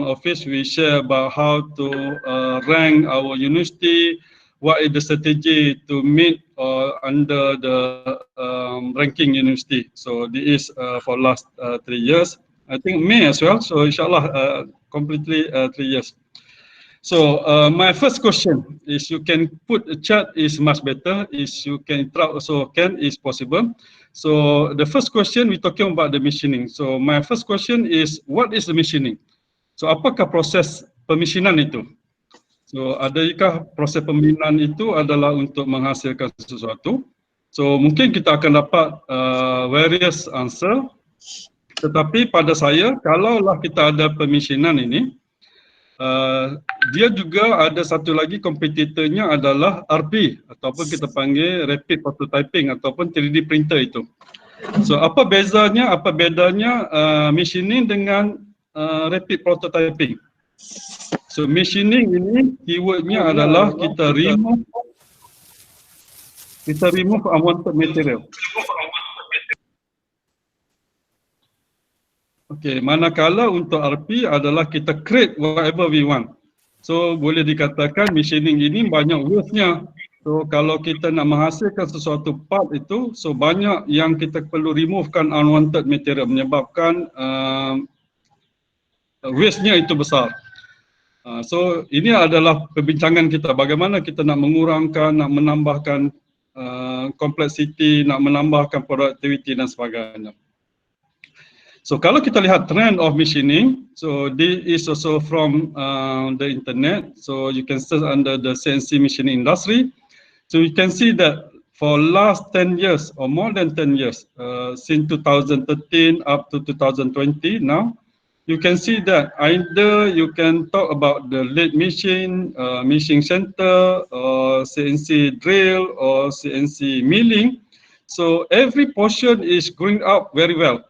office, we share about how to rank our university, what is the strategy to meet under the ranking university. So this is for last 3 years. I think May as well. So inshallah, completely 3 years. So my first question is, you can put a chat is much better. Is you can interrupt also can is possible. So the first question we're talking about the machining. So my first question is, what is the machining? So apakah proses pemisinan itu? So adakah proses pemisinan itu adalah untuk menghasilkan sesuatu? So mungkin kita akan dapat various answer. Tetapi pada saya, kalaulah kita ada pemisinan ini, dia juga ada satu lagi kompetitornya adalah RP ataupun kita panggil rapid prototyping ataupun 3D printer itu. So apa bezanya, apa bedanya machining dengan rapid prototyping? So machining ini keywordnya adalah kita remove unwanted material. Okay, manakala untuk RP adalah kita create whatever we want. So boleh dikatakan machining ini banyak waste-nya. So kalau kita nak menghasilkan sesuatu part itu, so banyak yang kita perlu removekan unwanted material, menyebabkan waste-nya itu besar. So ini adalah perbincangan kita, bagaimana kita nak mengurangkan, nak menambahkan complexity, nak menambahkan productivity dan sebagainya. So kalau kita lihat trend of machining, so this is also from the internet. So you can search under the CNC machining industry. So you can see that for last 10 years or more than 10 years, since 2013 up to 2020 now, you can see that either you can talk about the lathe machine, machine center, or CNC drill, or CNC milling. So every portion is growing up very well.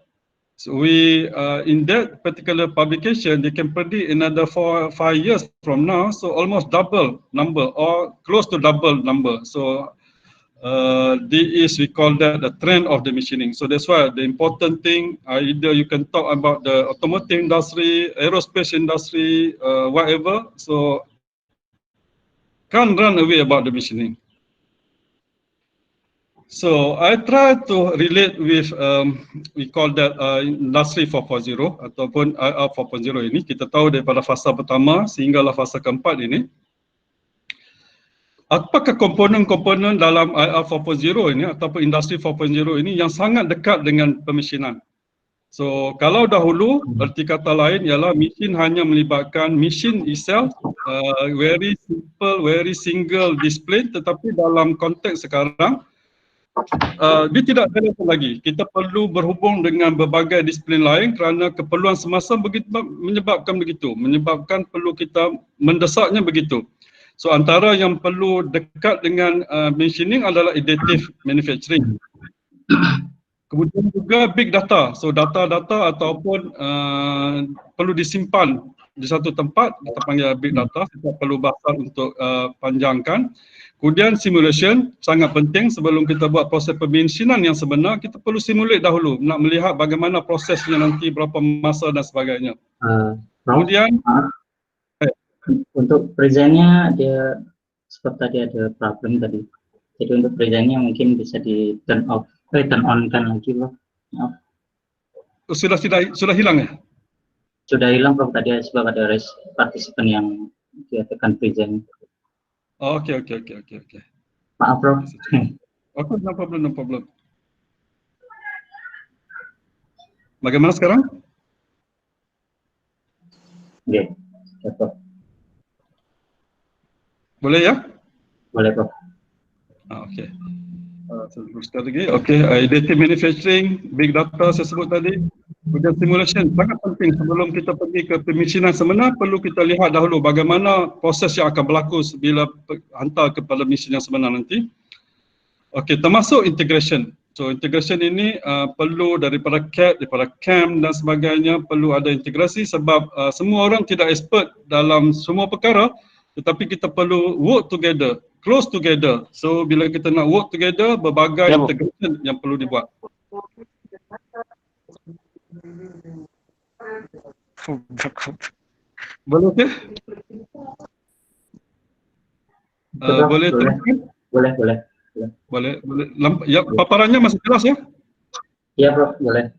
So we, in that particular publication, they can predict another 4 or 5 years from now, so almost double number or close to double number. So this is, we call that the trend of the machining. So that's why the important thing, either you can talk about the automotive industry, aerospace industry, whatever. So can't run away about the machining. So I try to relate with we call that industry 4.0 ataupun IR 4.0 ini. Kita tahu daripada fasa pertama sehinggalah fasa keempat ini. Apakah komponen-komponen dalam IR 4.0 ini ataupun industri 4.0 ini yang sangat dekat dengan pemesinan? So kalau dahulu, erti kata lain ialah mesin hanya melibatkan mesin itself, very simple, very single display, tetapi dalam konteks sekarang dia tidak relevan lagi. Kita perlu berhubung dengan berbagai disiplin lain kerana keperluan semasa menyebabkan perlu kita mendesaknya begitu. So antara yang perlu dekat dengan machining adalah additive manufacturing. Kemudian juga big data. So data-data ataupun perlu disimpan di satu tempat, kita panggil big data. Kita perlu bahas untuk panjangkan. Kemudian simulation sangat penting. Sebelum kita buat proses pemesinan yang sebenar, kita perlu simulate dahulu, nak melihat bagaimana prosesnya nanti, berapa masa dan sebagainya. Kemudian untuk presentnya dia seperti tadi ada problem tadi. Jadi untuk presentnya mungkin bisa di turn on kan lagi, Prof. Sudah hilang ya? Sudah hilang, Prof. Tadi sebab ada partisipan yang dia tekan present. Oke. Maaf, Prof. Oke, no problem. Bagaimana sekarang? Oke, Prof. Boleh ya? Boleh, Prof. Oke. Teruskan lagi. Oke, additive manufacturing, big data saya sebut tadi. Kemudian simulation sangat penting. Sebelum kita pergi ke pemesinan sebenar, perlu kita lihat dahulu bagaimana proses yang akan berlaku bila hantar kepada mesin yang sebenar nanti. Okey, termasuk integration. So integration ini perlu daripada CAD, daripada CAM dan sebagainya, perlu ada integrasi sebab semua orang tidak expert dalam semua perkara, tetapi kita perlu work together, close together. So bila kita nak work together, berbagai integration yang perlu dibuat. Boleh ke? Betul, Boleh boleh. teruskan? Boleh. Boleh. Ya, paparannya masih jelas ya? Iya, Prof, boleh.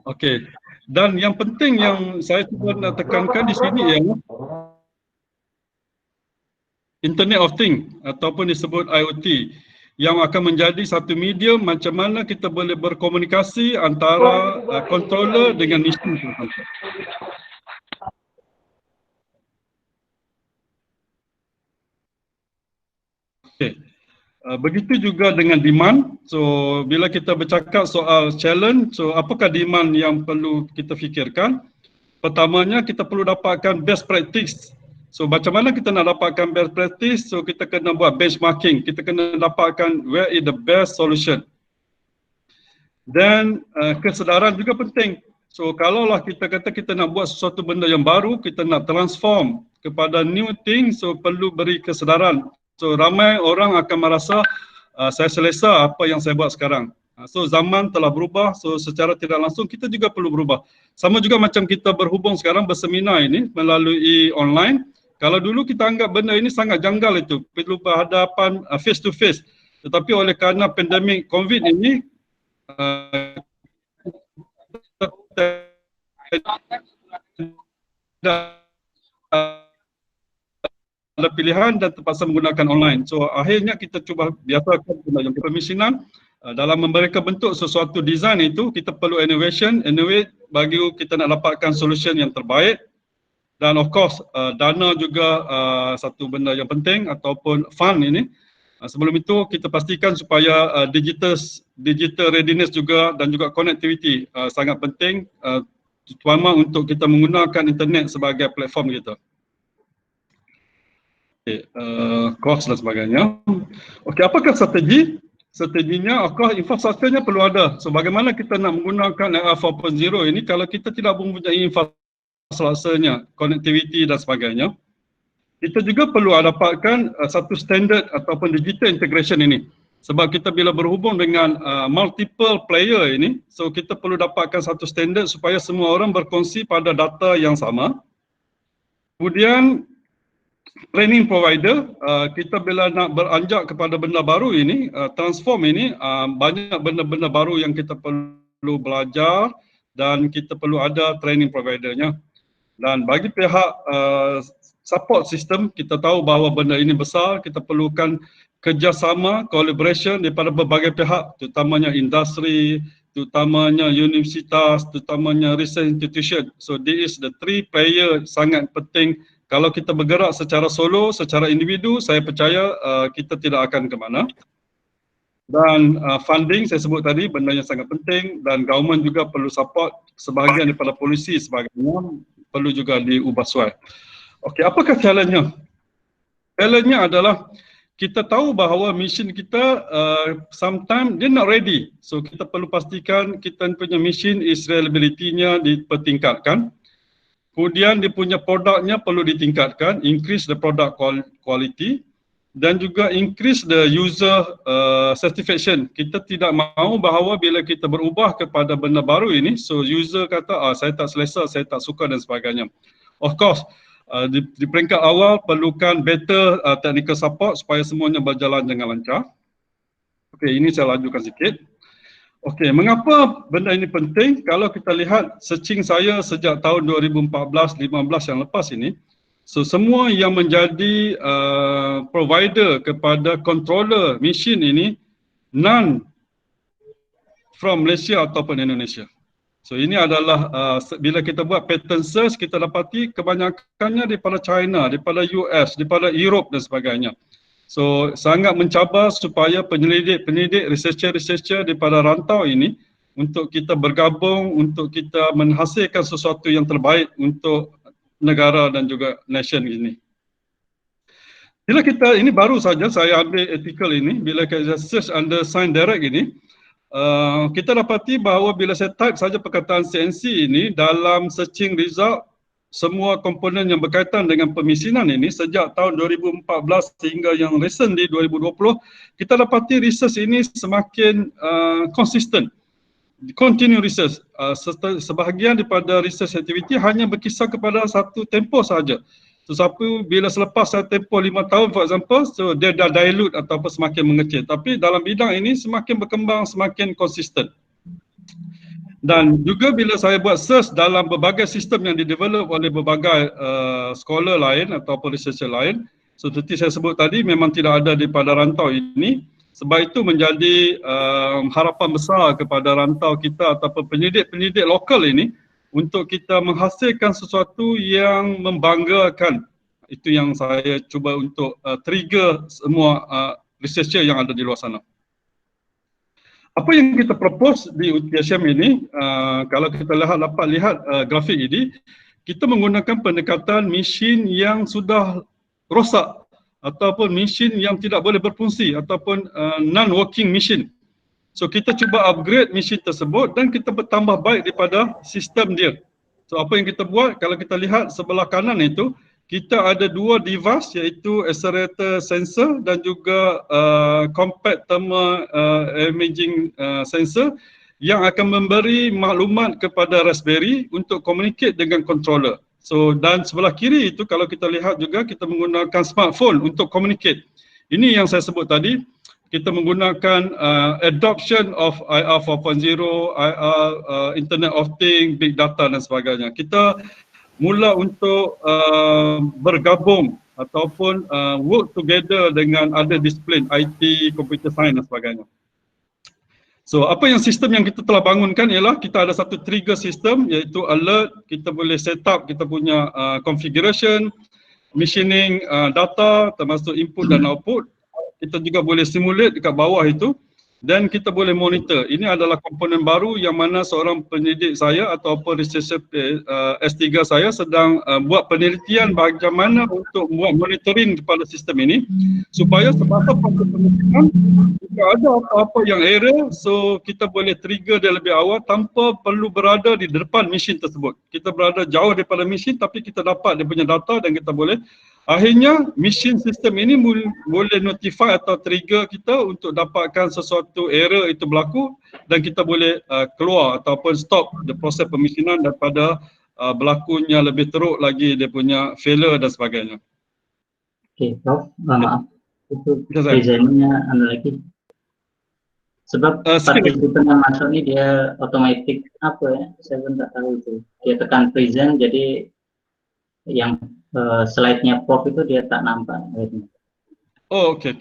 Okey. Dan yang penting yang saya cuba nak tekankan di sini ialah Internet of Things ataupun disebut IoT yang akan menjadi satu medium macam mana kita boleh berkomunikasi antara controller dengan mesin. Okey. Begitu juga dengan demand. So bila kita bercakap soal challenge, so apakah demand yang perlu kita fikirkan? Pertamanya kita perlu dapatkan best practice. So macam mana kita nak dapatkan best practice? So kita kena buat benchmarking. Kita kena dapatkan where is the best solution. Dan kesedaran juga penting. So kalaulah kita kata kita nak buat sesuatu benda yang baru, kita nak transform kepada new thing, so perlu beri kesedaran. So ramai orang akan merasa saya selesa apa yang saya buat sekarang. So zaman telah berubah, so secara tidak langsung kita juga perlu berubah. Sama juga macam kita berhubung sekarang berseminar ini melalui online. Kalau dulu kita anggap benda ini sangat janggal itu, perlu berhadapan face to face. Tetapi oleh kerana pandemik COVID ini, ada pilihan dan terpaksa menggunakan online. So akhirnya kita cuba biasakan yang kepemisinan dalam memberikan bentuk sesuatu design itu kita perlu innovation, innovate bagi kita nak dapatkan solution yang terbaik. Dan of course dana juga satu benda yang penting ataupun fund ini. Sebelum itu kita pastikan supaya digital readiness juga dan juga connectivity sangat penting, terutama untuk kita menggunakan internet sebagai platform kita. Okay, cost dan sebagainya. Okey, apakah strategi? Strateginya, of course, infrastrukturnya perlu ada. So, bagaimana kita nak menggunakan era 4.0 ini kalau kita tidak mempunyai infrastrukturnya, connectivity dan sebagainya. Kita juga perlu dapatkan satu standard ataupun digital integration ini. Sebab kita bila berhubung dengan multiple player ini, so kita perlu dapatkan satu standard supaya semua orang berkongsi pada data yang sama. Kemudian training provider, kita bila nak beranjak kepada benda baru ini, transform ini, banyak benda-benda baru yang kita perlu belajar dan kita perlu ada training providernya. Dan bagi pihak support system, kita tahu bahawa benda ini besar, kita perlukan kerjasama, collaboration daripada berbagai pihak, terutamanya industri, terutamanya universitas, terutamanya research institution. So this is the three player sangat penting. Kalau kita bergerak secara solo, secara individu, saya percaya kita tidak akan ke mana. Dan funding saya sebut tadi benda yang sangat penting dan government juga perlu support, sebahagian daripada polisi sebagainya perlu juga diubah suai. Okey, apakah challenge-nya? Challenge-nya adalah kita tahu bahawa mesin kita sometimes dia not ready. So kita perlu pastikan kita punya mesin is reliability-nya dipertingkatkan. Kemudian dia punya produknya perlu ditingkatkan, increase the product quality dan juga increase the user satisfaction. Kita tidak mahu bahawa bila kita berubah kepada benda baru ini, so user kata saya tak selesa, saya tak suka dan sebagainya. Of course, di peringkat awal perlukan better technical support supaya semuanya berjalan dengan lancar. Okey, ini saya lajukan sikit. Okey, mengapa benda ini penting? Kalau kita lihat searching saya sejak tahun 2014-15 yang lepas ini, so semua yang menjadi provider kepada controller mesin ini none from Malaysia ataupun Indonesia. So ini adalah bila kita buat pattern search, kita dapati kebanyakannya daripada China, daripada US, daripada Europe dan sebagainya. So sangat mencabar supaya penyelidik, researcher daripada rantau ini untuk kita bergabung, untuk kita menghasilkan sesuatu yang terbaik untuk negara dan juga nation ini. Bila kita, ini baru saja saya ambil artikel ini, bila kita search under Science Direct ini, kita dapati bahawa bila saya type saja perkataan CNC ini dalam searching result, semua komponen yang berkaitan dengan pemisinan ini sejak tahun 2014 hingga yang recent di 2020, kita dapati research ini semakin konsisten. continue research. Sebahagian daripada research activity hanya berkisar kepada satu tempoh sahaja. So siapa bila selepas satu tempoh 5 tahun for example, so dia dah dilute ataupun semakin mengecil. Tapi dalam bidang ini semakin berkembang, semakin konsisten. Dan juga bila saya buat search dalam berbagai sistem yang didevelop oleh berbagai scholar lain ataupun researcher lain, so seperti saya sebut tadi memang tidak ada daripada rantau ini. Sebab itu menjadi harapan besar kepada rantau kita ataupun penyidik-penyidik lokal ini untuk kita menghasilkan sesuatu yang membanggakan. Itu yang saya cuba untuk trigger semua researcher yang ada di luar sana. Apa yang kita propose di UTSM ini, kalau kita dapat lihat grafik ini, kita menggunakan pendekatan mesin yang sudah rosak ataupun mesin yang tidak boleh berfungsi ataupun non-working mesin. So kita cuba upgrade mesin tersebut dan kita bertambah baik daripada sistem dia. So apa yang kita buat, kalau kita lihat sebelah kanan itu, kita ada dua device iaitu accelerator sensor dan juga compact thermal imaging sensor yang akan memberi maklumat kepada Raspberry untuk communicate dengan controller. So dan sebelah kiri itu kalau kita lihat juga kita menggunakan smartphone untuk communicate. Ini yang saya sebut tadi, kita menggunakan adoption of IR 4.0, IR Internet of Things, Big Data dan sebagainya. Kita mula untuk bergabung ataupun work together dengan other disiplin IT, computer science dan sebagainya. So apa yang sistem yang kita telah bangunkan ialah kita ada satu trigger system iaitu alert, kita boleh set up kita punya configuration, machining data termasuk input dan output. Kita juga boleh simulate dekat bawah itu dan kita boleh monitor. Ini adalah komponen baru yang mana seorang pendidik saya ataupun researcher S3 saya sedang buat penelitian bagaimana untuk buat monitoring kepada sistem ini supaya semasa proses penelitian jika ada apa-apa yang error, so kita boleh trigger dia lebih awal tanpa perlu berada di depan mesin tersebut. Kita berada jauh daripada mesin tapi kita dapat dia punya data dan kita boleh akhirnya mesin sistem ini boleh notify atau trigger kita untuk dapatkan sesuatu error itu berlaku dan kita boleh keluar ataupun stop the proses pemisinan daripada berlakunya lebih teruk lagi dia punya failure dan sebagainya. Oke, Prof. Maaf. Itu desainnya lagi. Sebab partisipan yang masuk ini dia otomatis apa ya? Saya pun tak tahu itu. Dia tekan present jadi yang slide-nya Prof itu dia tak nampak. Oh, okey.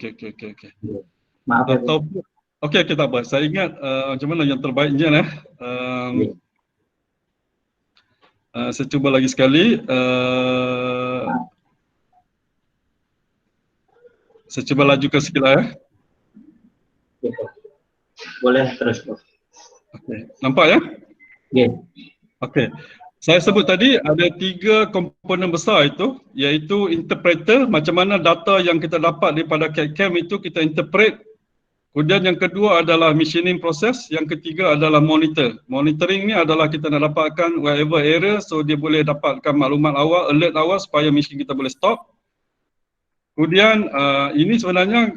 Maaf. Okey, kita buat. Saya ingat macam mana yang terbaiknya saya cuba lagi sekali. Saya cuba lajukan sikit lah ya. Boleh terus, Prof. Okey, nampak ya? Ya. Okey. Saya sebut tadi ada 3 komponen besar itu, iaitu interpreter, macam mana data yang kita dapat daripada CAD/CAM itu kita interpret. Kemudian yang kedua adalah machining proses, yang ketiga adalah monitor. Monitoring ni adalah kita nak dapatkan whatever error, so dia boleh dapatkan maklumat awal, alert awal supaya mesin kita boleh stop. Kemudian ini sebenarnya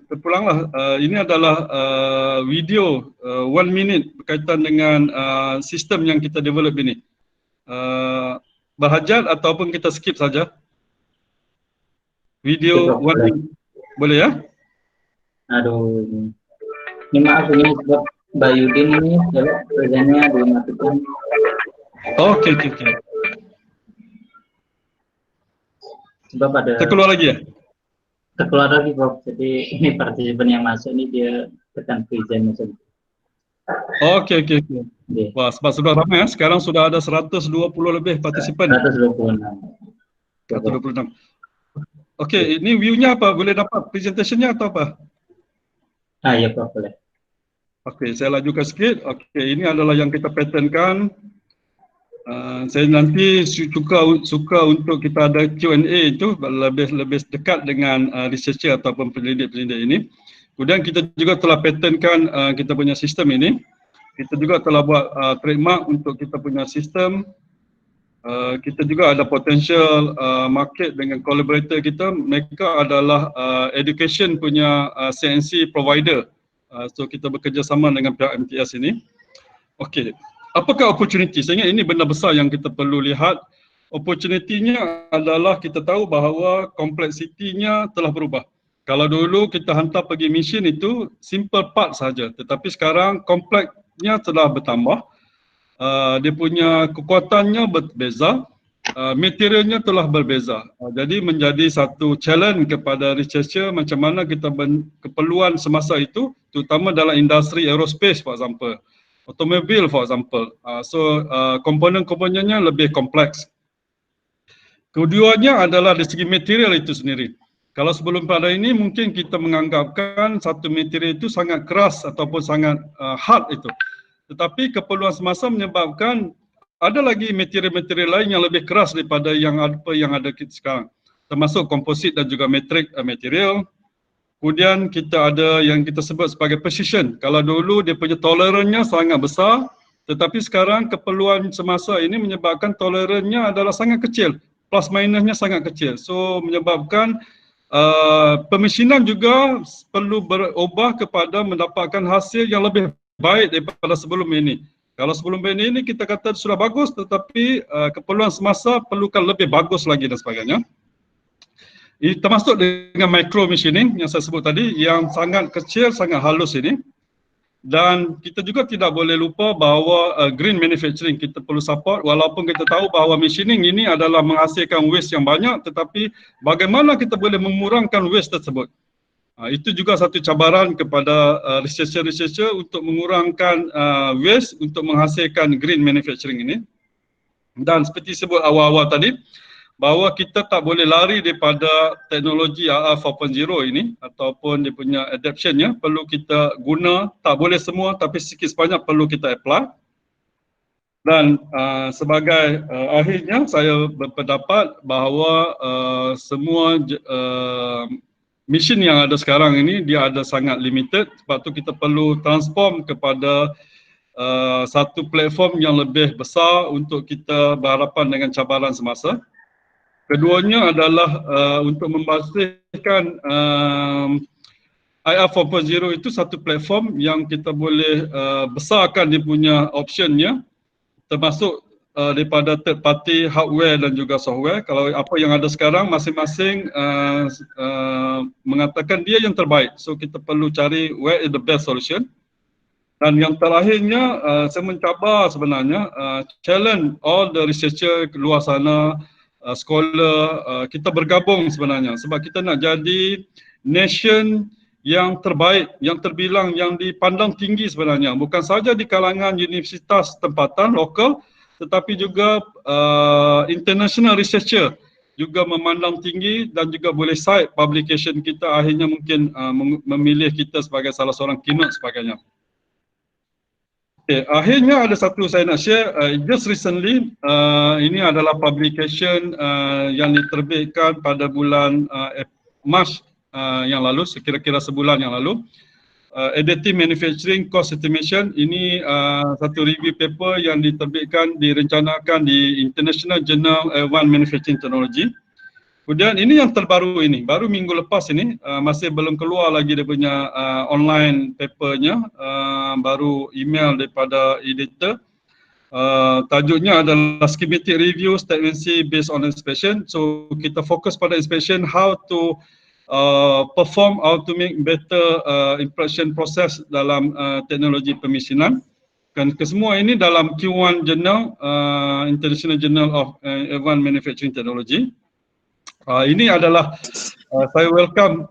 terpulanglah, ini adalah video 1 minute berkaitan dengan sistem yang kita develop ini. Berhajat ataupun kita skip saja. Video 1 minute. Boleh ya? Aduh, ini maaf ini sebab Mbak Yudin ini kerjanya dimatikan. Oke. Sebab ada. Terkeluar lagi ya? Terkeluar lagi, Prof. Jadi ini partisipan yang masuk ini dia tekan present saja. Oke. Wah, sebab sudah ramai ya. Sekarang sudah ada 120 lebih partisipan. 126. Oke, ini view-nya apa? Boleh dapat presentation-nya atau apa? Ya, Prof, boleh. Oke, saya lajukan sikit. Oke, ini adalah yang kita patternkan. Saya nanti suka untuk kita ada Q&A itu lebih dekat dengan researcher ataupun peneliti-peneliti ini. Kemudian kita juga telah patternkan kita punya sistem ini. Kita juga telah buat trademark untuk kita punya sistem. Kita juga ada potential market dengan collaborator kita. Mereka adalah education punya CNC provider. So kita bekerjasama dengan pihak MTS ini. Okey. Apakah opportunity? Saya ingat ini benda besar yang kita perlu lihat. Opportunity-nya adalah kita tahu bahawa kompleksitinya telah berubah. Kalau dulu kita hantar pergi mission itu simple part saja, tetapi sekarang kompleksnya telah bertambah. Dia punya kekuatannya berbeza, materialnya telah berbeza. Jadi menjadi satu challenge kepada researcher macam mana kita keperluan semasa itu, terutama dalam industri aerospace for example, automobil for example. Komponen-komponennya lebih kompleks. Keduanya adalah dari segi material itu sendiri. Kalau sebelum pada ini mungkin kita menganggapkan satu material itu sangat keras ataupun sangat hard itu. Tetapi keperluan semasa menyebabkan ada lagi material-material lain yang lebih keras daripada yang ada kita sekarang. Termasuk komposit dan juga metrik material. Kemudian kita ada yang kita sebut sebagai precision. Kalau dulu dia punya tolerannya sangat besar, tetapi sekarang keperluan semasa ini menyebabkan tolerannya adalah sangat kecil. Plus minusnya sangat kecil. So menyebabkan pemesinan juga perlu berubah kepada mendapatkan hasil yang lebih baik daripada sebelum ini. Kalau sebelum ini kita kata sudah bagus, tetapi keperluan semasa perlukan lebih bagus lagi dan sebagainya. Ini termasuk dengan micro machining yang saya sebut tadi, yang sangat kecil, sangat halus ini. Dan kita juga tidak boleh lupa bahawa green manufacturing kita perlu support, walaupun kita tahu bahawa machining ini adalah menghasilkan waste yang banyak, tetapi bagaimana kita boleh mengurangkan waste tersebut. Itu juga satu cabaran kepada researcher-researcher untuk mengurangkan waste untuk menghasilkan green manufacturing ini. Dan seperti sebut awal-awal tadi, bahawa kita tak boleh lari daripada teknologi AR 4.0 ini ataupun dia punya adaptionnya, perlu kita guna, tak boleh semua tapi sikit sebanyak perlu kita apply. Dan sebagai akhirnya saya berpendapat bahawa semua mission yang ada sekarang ini dia ada sangat limited, sebab tu kita perlu transform kepada satu platform yang lebih besar untuk kita berhadapan dengan cabaran semasa. Keduanya adalah untuk membasiskan IR 4.0 itu satu platform yang kita boleh besarkan dia punya optionnya, termasuk daripada third party hardware dan juga software. Kalau apa yang ada sekarang masing-masing mengatakan dia yang terbaik, so kita perlu cari where is the best solution. Dan yang terakhirnya saya mencabar sebenarnya challenge all the researcher luar sana, scholar, kita bergabung sebenarnya sebab kita nak jadi nation yang terbaik, yang terbilang, yang dipandang tinggi sebenarnya, bukan saja di kalangan universitas tempatan lokal, tetapi juga international researcher juga memandang tinggi dan juga boleh cite publication kita, akhirnya mungkin memilih kita sebagai salah seorang keynote sebagainya. Okay, akhirnya ada satu saya nak share, just recently, ini adalah publication yang diterbitkan pada bulan Mac yang lalu, sekira-kira sebulan yang lalu. Additive Manufacturing Cost Estimation, ini satu review paper yang diterbitkan, direncanakan di International Journal Advanced Manufacturing Technology. Kemudian ini yang terbaru ini, baru minggu lepas ini, masih belum keluar lagi dia punya online papernya, baru email daripada editor. Tajuknya adalah Schematic Review Statement C Based on Inspection. So kita fokus pada inspection, how to perform, how to make better inspection process dalam teknologi pemesinan. Dan kesemua ini dalam Q1 Journal, International Journal of Advanced Manufacturing Technology. Ini adalah saya welcome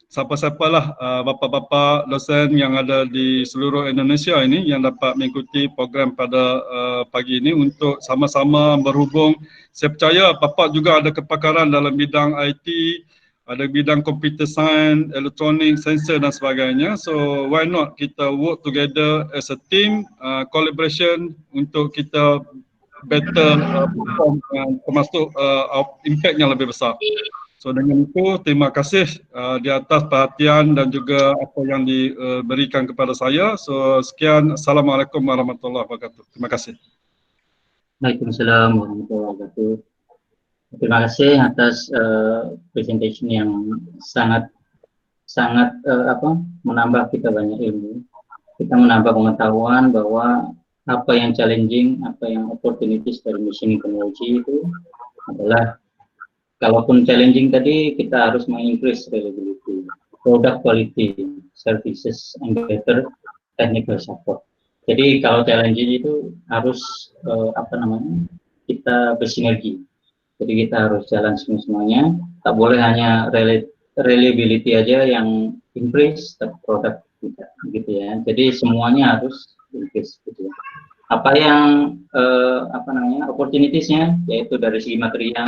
siapa-siapa lah bapa-bapa dosen yang ada di seluruh Indonesia ini yang dapat mengikuti program pada pagi ini untuk sama-sama berhubung. Saya percaya bapa juga ada kepakaran dalam bidang IT, ada bidang computer science, elektronik, sensor dan sebagainya. So why not kita work together as a team, collaboration untuk kita better perform, termasuk impact yang lebih besar. So dengan itu, terima kasih di atas perhatian dan juga apa yang diberikan kepada saya. So sekian, Assalamualaikum warahmatullahi wabarakatuh. Terima kasih. Waalaikumsalam warahmatullahi wabarakatuh. Terima kasih atas presentation yang sangat menambah kita banyak ilmu. kita menambah pengetahuan bahwa apa yang challenging, apa yang opportunities dari machine technology itu adalah, kalaupun challenging tadi, kita harus meng-increase reliability, product quality, services, and better technical support. Jadi kalau challenging itu harus kita bersinergi. Jadi kita harus jalan semuanya. Tak boleh hanya reliability aja yang increase, tapi produk tidak, gitu ya. Jadi semuanya harus increase, gitu ya. Apa yang opportunitiesnya, yaitu dari segi material,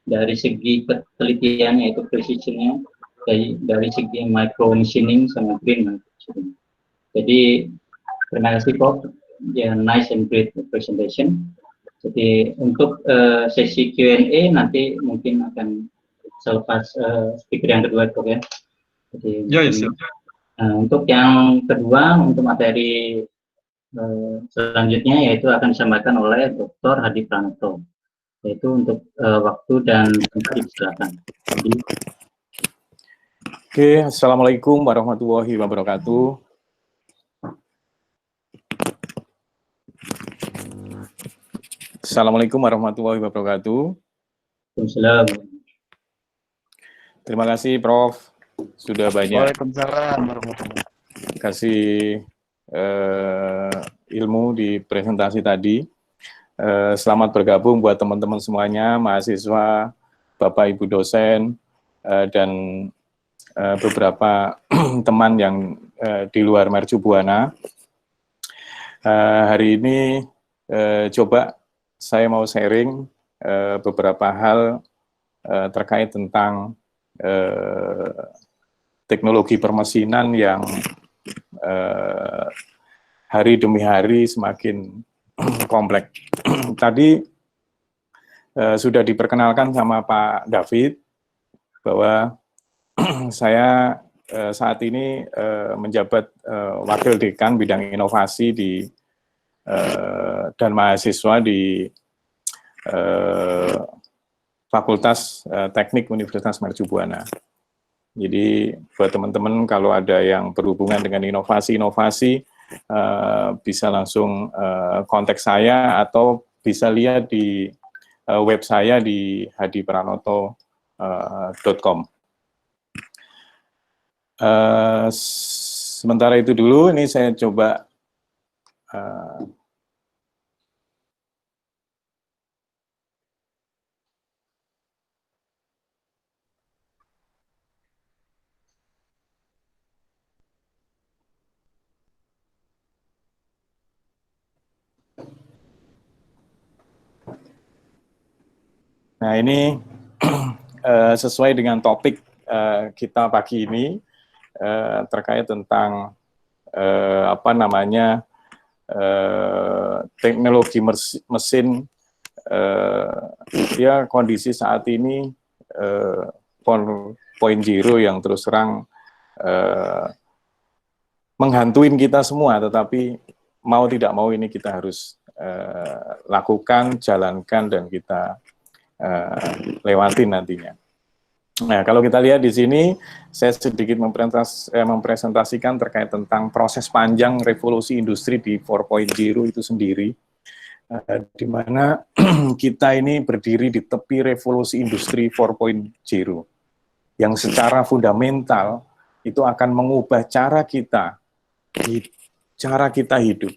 dari segi ketelitian yaitu precisionnya, dari segi micro machining sama green machining. Jadi terima kasih Prof, ya, nice and great presentation. Jadi untuk sesi Q&A nanti mungkin akan selepas speaker yang kedua Prof ya. Jadi untuk yang kedua, untuk materi selanjutnya yaitu akan disampaikan oleh Dr. Hadi Pranoto, yaitu untuk waktu dan tempat silakan. Oke, Assalamualaikum warahmatullahi wabarakatuh. Assalamualaikum warahmatullahi wabarakatuh. Waalaikumsalam. Terima kasih Prof. Sudah banyak. Waalaikumsalam warahmatullahi wabarakatuh. Kasih ilmu di presentasi tadi. Selamat bergabung buat teman-teman semuanya, mahasiswa, Bapak Ibu dosen, dan beberapa teman yang di luar Mercu Buana. Hari ini coba saya mau sharing beberapa hal terkait tentang teknologi permesinan yang hari demi hari semakin kompleks. Tadi sudah diperkenalkan sama Pak David bahwa saya saat ini menjabat Wakil Dekan Bidang Inovasi dan Mahasiswa di Fakultas Teknik Universitas Mercu Buana. Jadi buat teman-teman kalau ada yang berhubungan dengan inovasi-inovasi bisa langsung kontak saya atau bisa lihat di web saya di hadipranoto.com. Sementara itu dulu, ini saya coba nah ini sesuai dengan topik kita pagi ini terkait tentang teknologi mesin, ya kondisi saat ini 4.0 yang terus terang menghantuin kita semua, tetapi mau tidak mau ini kita harus lakukan, jalankan, dan kita lewatin nantinya. Nah, kalau kita lihat di sini, saya sedikit mempresentasikan terkait tentang proses panjang revolusi industri di 4.0 itu sendiri, di mana kita ini berdiri di tepi revolusi industri 4.0 yang secara fundamental itu akan mengubah cara kita hidup,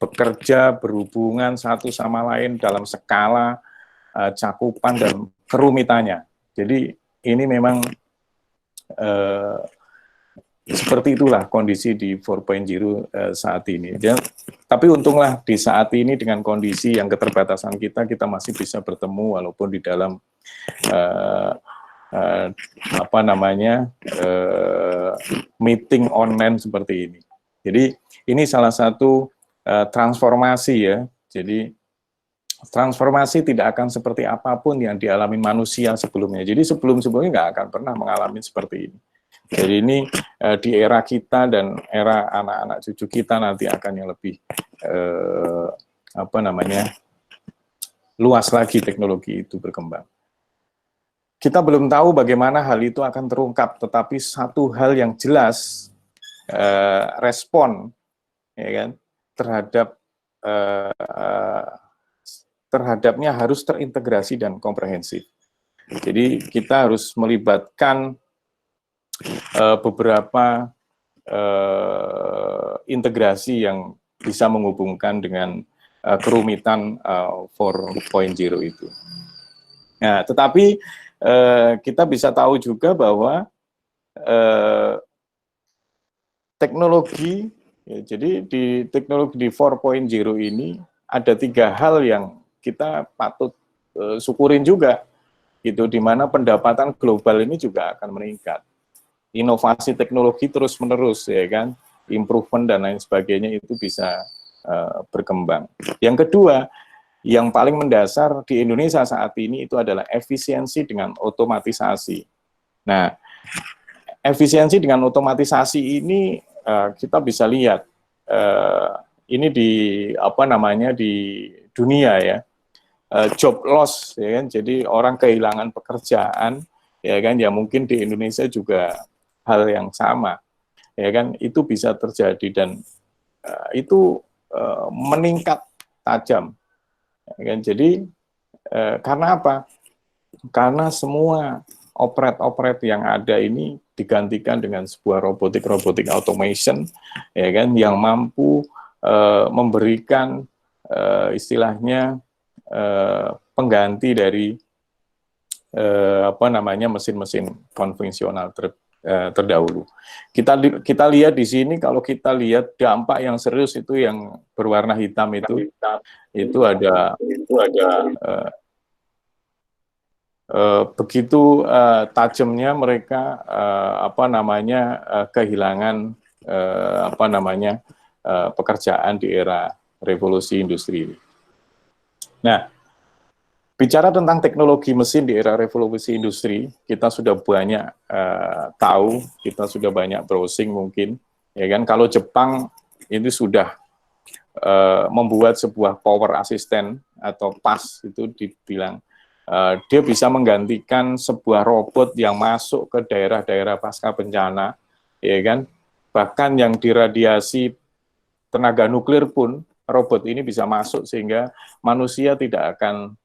bekerja, berhubungan satu sama lain dalam skala cakupan dan kerumitannya. Jadi ini memang seperti itulah kondisi di 4.0 saat ini. Ya, tapi untunglah di saat ini dengan kondisi yang keterbatasan kita masih bisa bertemu walaupun di dalam meeting online seperti ini. Jadi ini salah satu transformasi ya. Jadi transformasi tidak akan seperti apapun yang dialami manusia sebelumnya. Jadi sebelum-sebelumnya nggak akan pernah mengalami seperti ini. Jadi ini di era kita dan era anak-anak cucu kita nanti akan yang lebih luas lagi teknologi itu berkembang. Kita belum tahu bagaimana hal itu akan terungkap, tetapi satu hal yang jelas, respon ya kan, terhadapnya harus terintegrasi dan komprehensif. Jadi kita harus melibatkan beberapa integrasi yang bisa menghubungkan dengan kerumitan 4.0 itu. Nah, tetapi kita bisa tahu juga bahwa teknologi, ya, jadi di teknologi di 4.0 ini ada 3 hal yang kita patut syukurin juga, gitu, di mana pendapatan global ini juga akan meningkat. Inovasi teknologi terus menerus, ya kan, improvement dan lain sebagainya itu bisa berkembang. Yang kedua, yang paling mendasar di Indonesia saat ini itu adalah efisiensi dengan otomatisasi. Nah, efisiensi dengan otomatisasi ini kita bisa lihat ini di di dunia ya, job loss, ya kan, jadi orang kehilangan pekerjaan, ya kan, ya mungkin di Indonesia juga hal yang sama, ya kan, itu bisa terjadi dan itu meningkat tajam, ya kan. Jadi karena apa? Karena semua operet yang ada ini digantikan dengan sebuah robotik automation, ya kan, yang mampu memberikan istilahnya pengganti dari mesin-mesin konvensional terdahulu. Kita lihat di sini, kalau kita lihat dampak yang serius itu yang berwarna hitam itu ada begitu tajamnya mereka kehilangan pekerjaan di era revolusi industri ini. Nah, bicara tentang teknologi mesin di era revolusi industri, kita sudah banyak tahu, kita sudah banyak browsing mungkin, ya kan. Kalau Jepang ini sudah membuat sebuah power assistant atau PAS, itu dibilang dia bisa menggantikan sebuah robot yang masuk ke daerah-daerah pasca bencana, ya kan. Bahkan yang diradiasi tenaga nuklir pun robot ini bisa masuk sehingga manusia tidak akan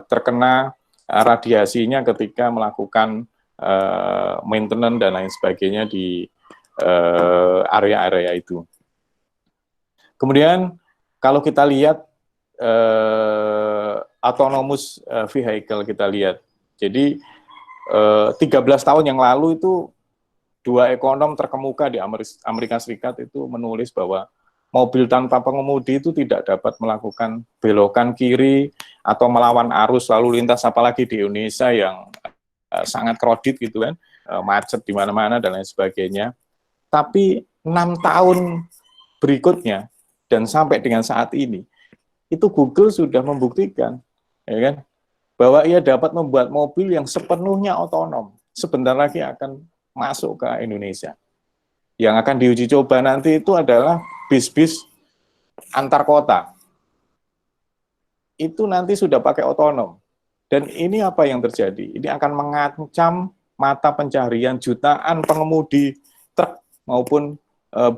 terkena radiasinya ketika melakukan maintenance dan lain sebagainya di area-area itu. Kemudian kalau kita lihat autonomous vehicle, kita lihat. Jadi 13 tahun yang lalu itu 2 ekonom terkemuka di Amerika Serikat itu menulis bahwa mobil tanpa pengemudi itu tidak dapat melakukan belokan kiri atau melawan arus lalu lintas, apalagi di Indonesia yang sangat crowded gitu kan, macet di mana-mana dan lain sebagainya. Tapi 6 tahun berikutnya dan sampai dengan saat ini, itu Google sudah membuktikan, ya kan, bahwa ia dapat membuat mobil yang sepenuhnya otonom. Sebentar lagi akan masuk ke Indonesia. Yang akan diuji coba nanti itu adalah bis-bis antar kota. Itu nanti sudah pakai otonom. Dan ini apa yang terjadi? Ini akan mengancam mata pencaharian jutaan pengemudi truk maupun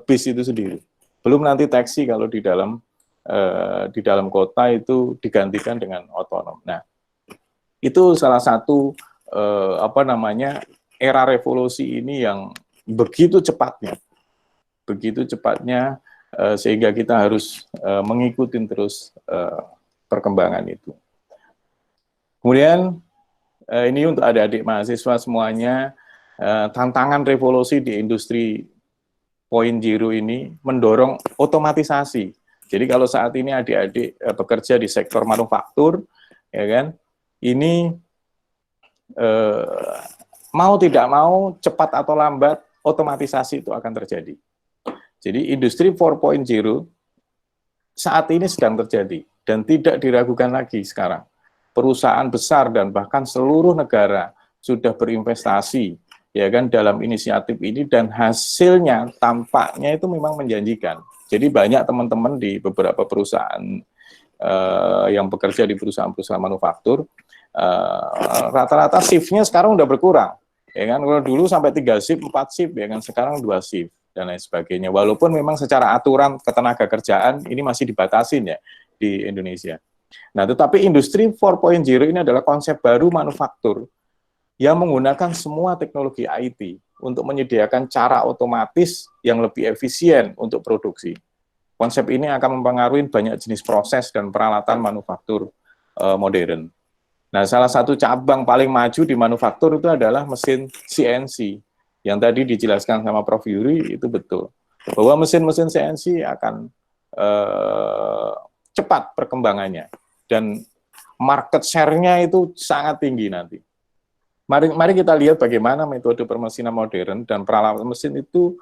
bis itu sendiri. Belum nanti taksi kalau di dalam kota itu digantikan dengan otonom. Nah, itu salah satu era revolusi ini yang begitu cepatnya sehingga kita harus mengikuti terus perkembangan itu. Kemudian ini untuk adik-adik mahasiswa semuanya, tantangan revolusi di industri 4.0 ini mendorong otomatisasi. Jadi kalau saat ini adik-adik bekerja di sektor manufaktur, ya kan, ini mau tidak mau, cepat atau lambat, otomatisasi itu akan terjadi. Jadi industri 4.0 saat ini sedang terjadi dan tidak diragukan lagi sekarang. Perusahaan besar dan bahkan seluruh negara sudah berinvestasi, ya kan, dalam inisiatif ini dan hasilnya tampaknya itu memang menjanjikan. Jadi banyak teman-teman di beberapa perusahaan yang bekerja di perusahaan-perusahaan manufaktur, rata-rata shift-nya sekarang udah berkurang. Ya kan, kalau dulu sampai 3 shift, 4 shift, ya kan, sekarang 2 shift. dan lain sebagainya. Walaupun memang secara aturan ketenaga kerjaan ini masih dibatasin ya di Indonesia. Nah, tetapi industri 4.0 ini adalah konsep baru manufaktur yang menggunakan semua teknologi IT untuk menyediakan cara otomatis yang lebih efisien untuk produksi. Konsep ini akan mempengaruhi banyak jenis proses dan peralatan manufaktur modern. Nah, salah satu cabang paling maju di manufaktur itu adalah mesin CNC. Yang tadi dijelaskan sama Prof. Yuri, itu betul. Bahwa mesin-mesin CNC akan cepat perkembangannya. Dan market share-nya itu sangat tinggi nanti. Mari kita lihat bagaimana metode permesinan modern dan peralatan mesin itu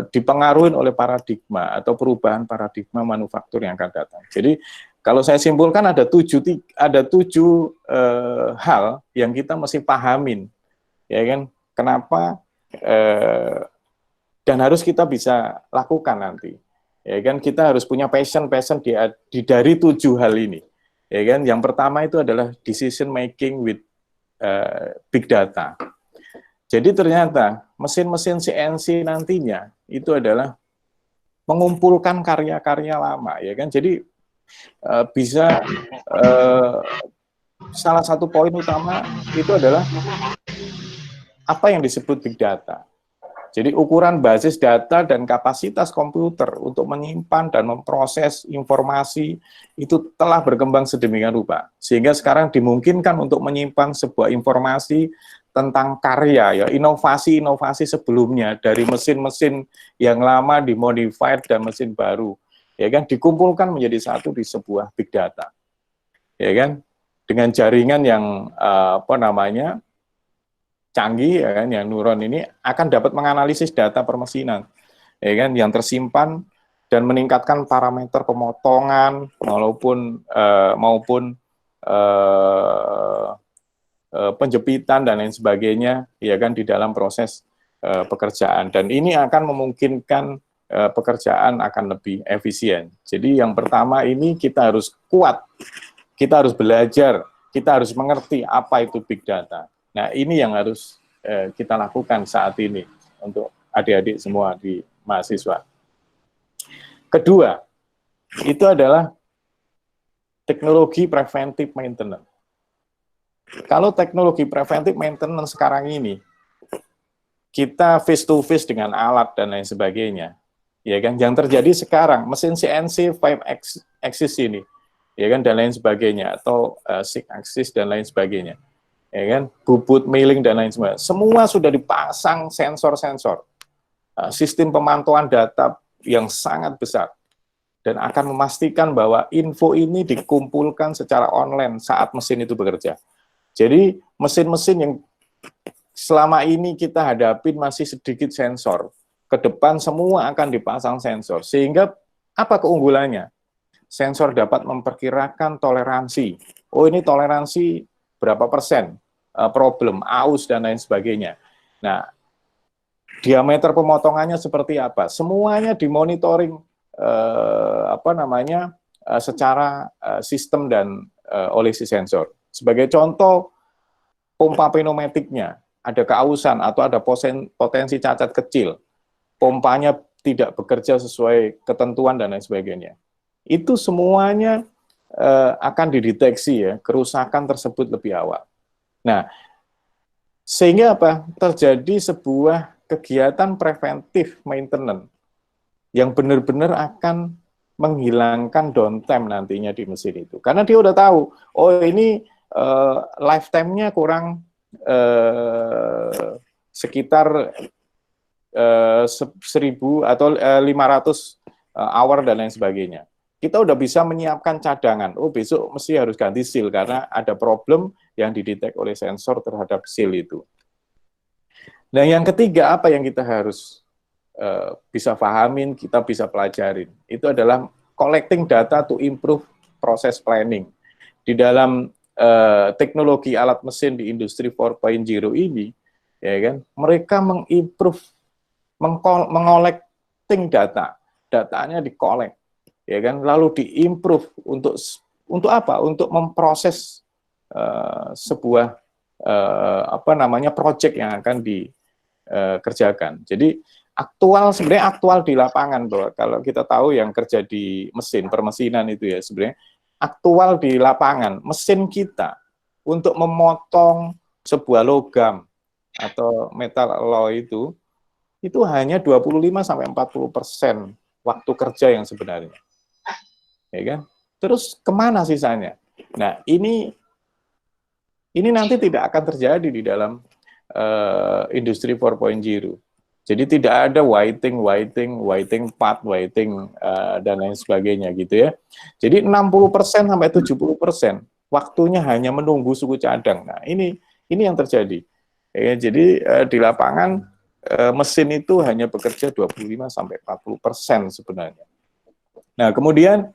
dipengaruhi oleh paradigma atau perubahan paradigma manufaktur yang akan datang. Jadi kalau saya simpulkan ada tujuh hal yang kita mesti pahamin, ya kan? Kenapa dan harus kita bisa lakukan nanti, ya kan? Kita harus punya passion dari 7 hal ini, ya kan? Yang pertama itu adalah decision making with big data. Jadi ternyata mesin-mesin CNC nantinya itu adalah mengumpulkan karya-karya lama, ya kan? Jadi bisa salah satu poin utama itu adalah apa yang disebut big data. Jadi ukuran basis data dan kapasitas komputer untuk menyimpan dan memproses informasi itu telah berkembang sedemikian rupa. Sehingga sekarang dimungkinkan untuk menyimpan sebuah informasi tentang karya, ya inovasi-inovasi sebelumnya dari mesin-mesin yang lama dimodified dan mesin baru, ya kan, dikumpulkan menjadi satu di sebuah big data, ya kan, dengan jaringan yang canggih, ya kan, yang neuron ini akan dapat menganalisis data permesinan, ya kan, yang tersimpan dan meningkatkan parameter pemotongan maupun penjepitan dan lain sebagainya, ya kan, di dalam proses pekerjaan. Dan ini akan memungkinkan pekerjaan akan lebih efisien. Jadi yang pertama ini kita harus kuat, kita harus belajar, kita harus mengerti apa itu big data. Nah, ini yang harus kita lakukan saat ini untuk adik-adik semua di mahasiswa. Kedua, itu adalah teknologi preventive maintenance. Kalau teknologi preventive maintenance sekarang ini, kita face to face dengan alat dan lain sebagainya, ya kan? Yang terjadi sekarang, mesin CNC 5-axis ini, ya kan, dan lain sebagainya, atau 6-axis dan lain sebagainya, ya kan, bubut milling dan lain sebagainya, semua sudah dipasang sensor-sensor, sistem pemantauan data yang sangat besar, dan akan memastikan bahwa info ini dikumpulkan secara online saat mesin itu bekerja. Jadi mesin-mesin yang selama ini kita hadapin masih sedikit sensor, ke depan semua akan dipasang sensor, sehingga apa keunggulannya? Sensor dapat memperkirakan toleransi. Oh, ini toleransi berapa persen? Problem, aus, dan lain sebagainya. Nah, diameter pemotongannya seperti apa? Semuanya dimonitoring secara sistem dan oleh si sensor. Sebagai contoh, pompa pneumatiknya ada keausan atau ada potensi cacat kecil, pompanya tidak bekerja sesuai ketentuan dan lain sebagainya. Itu semuanya akan dideteksi, ya, kerusakan tersebut lebih awal. Nah, sehingga apa? Terjadi sebuah kegiatan preventif maintenance yang benar-benar akan menghilangkan downtime nantinya di mesin itu. Karena dia udah tahu, oh ini lifetime-nya kurang sekitar 1.000 atau 500 hour dan lain sebagainya. Kita udah bisa menyiapkan cadangan. Oh, besok mesti harus ganti seal karena ada problem yang didetek oleh sensor terhadap seal itu. Nah, yang ketiga, apa yang kita harus bisa pahamin, kita bisa pelajarin, itu adalah collecting data to improve process planning. Di dalam teknologi alat mesin di industri 4.0 ini, ya kan, mereka mengcollecting data, datanya dikolek, ya kan, lalu diimprove untuk apa? Untuk memproses sebuah project yang akan dikerjakan. Jadi sebenarnya aktual di lapangan, bahwa kalau kita tahu yang kerja di mesin permesinan itu ya, sebenarnya aktual di lapangan mesin kita untuk memotong sebuah logam atau metal alloy itu hanya 25-40% waktu kerja yang sebenarnya, ya kan? Terus kemana sisanya? Nah, ini nanti tidak akan terjadi di dalam industri 4.0. Jadi tidak ada whiting part, dan lain sebagainya gitu ya. Jadi 60% sampai 70% waktunya hanya menunggu suku cadang. Nah, ini yang terjadi. Ya, jadi di lapangan mesin itu hanya bekerja 25-40% sebenarnya. Nah, kemudian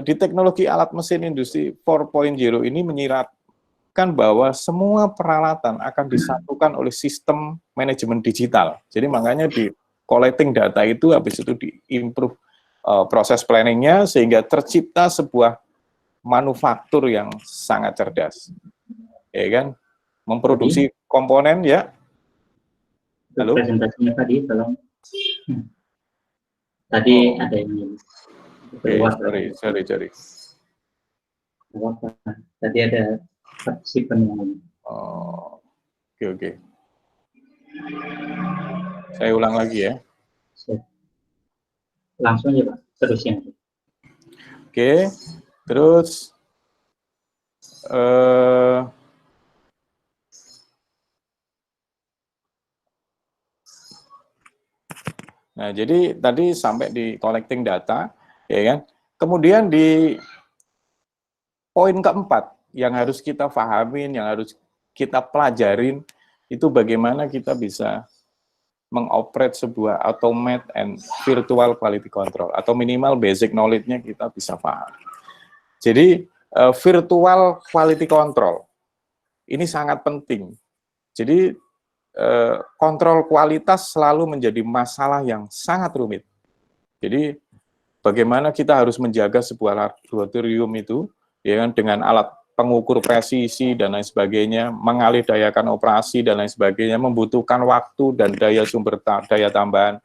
di teknologi alat mesin industri 4.0 ini menyiratkan bahwa semua peralatan akan disatukan oleh sistem manajemen digital. Jadi makanya di collecting data itu habis itu di-improve proses planningnya sehingga tercipta sebuah manufaktur yang sangat cerdas. Ya kan? Memproduksi komponen ya. Halo? Presentasinya tadi tolong. Tadi ada yang keluar. Sorry. Tadi ada partisipan yang lain. Oke. Saya ulang lagi ya. Langsung aja Pak, terusnya. Oke, terus nah, jadi tadi sampai di collecting data, ya kan? Kemudian di poin keempat yang harus kita pahamin, yang harus kita pelajarin, itu bagaimana kita bisa mengoperate sebuah automate and virtual quality control, atau minimal basic knowledge-nya kita bisa paham. Jadi virtual quality control ini sangat penting. Jadi kontrol kualitas selalu menjadi masalah yang sangat rumit. Jadi bagaimana kita harus menjaga sebuah laboratorium itu, ya kan, dengan alat pengukur presisi dan lain sebagainya, mengalihdayakan operasi dan lain sebagainya, membutuhkan waktu dan daya tambahan.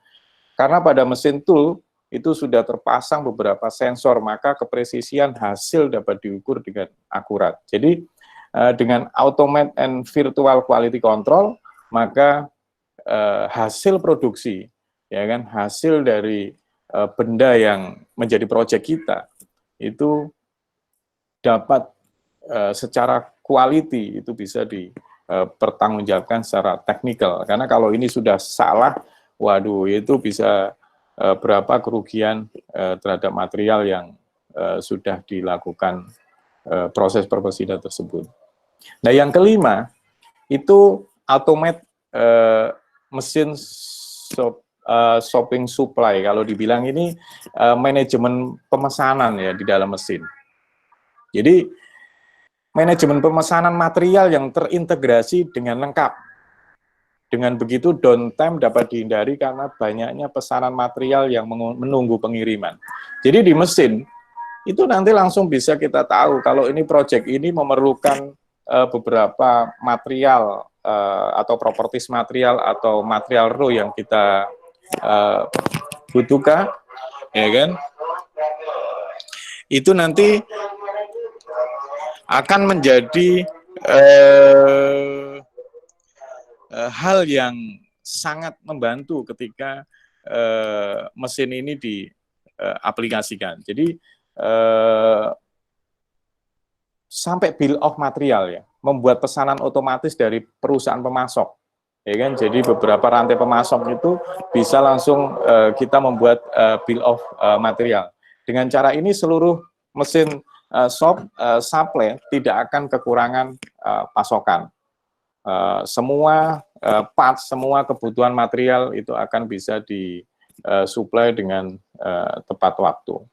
Karena pada mesin tool itu sudah terpasang beberapa sensor, maka kepresisian hasil dapat diukur dengan akurat. Jadi dengan automate and virtual quality control, maka hasil produksi, ya kan, hasil dari benda yang menjadi proyek kita itu dapat secara quality itu bisa dipertanggungjawabkan secara teknikal. Karena kalau ini sudah salah, waduh, itu bisa berapa kerugian terhadap material yang sudah dilakukan proses perbesidan tersebut. Nah, yang kelima itu automate mesin shopping supply. Kalau dibilang ini manajemen pemesanan ya di dalam mesin. Jadi manajemen pemesanan material yang terintegrasi dengan lengkap. Dengan begitu downtime dapat dihindari karena banyaknya pesanan material yang menunggu pengiriman. Jadi di mesin itu nanti langsung bisa kita tahu kalau ini proyek ini memerlukan beberapa material atau properties material atau material raw yang kita butuhkan, ya kan? Itu nanti akan menjadi hal yang sangat membantu ketika mesin ini diaplikasikan. Jadi sampai bill of material ya, membuat pesanan otomatis dari perusahaan pemasok, ya kan? Jadi beberapa rantai pemasok itu bisa langsung kita membuat bill of material. Dengan cara ini seluruh mesin supply tidak akan kekurangan pasokan. Semua parts, semua kebutuhan material itu akan bisa disuplai dengan tepat waktu.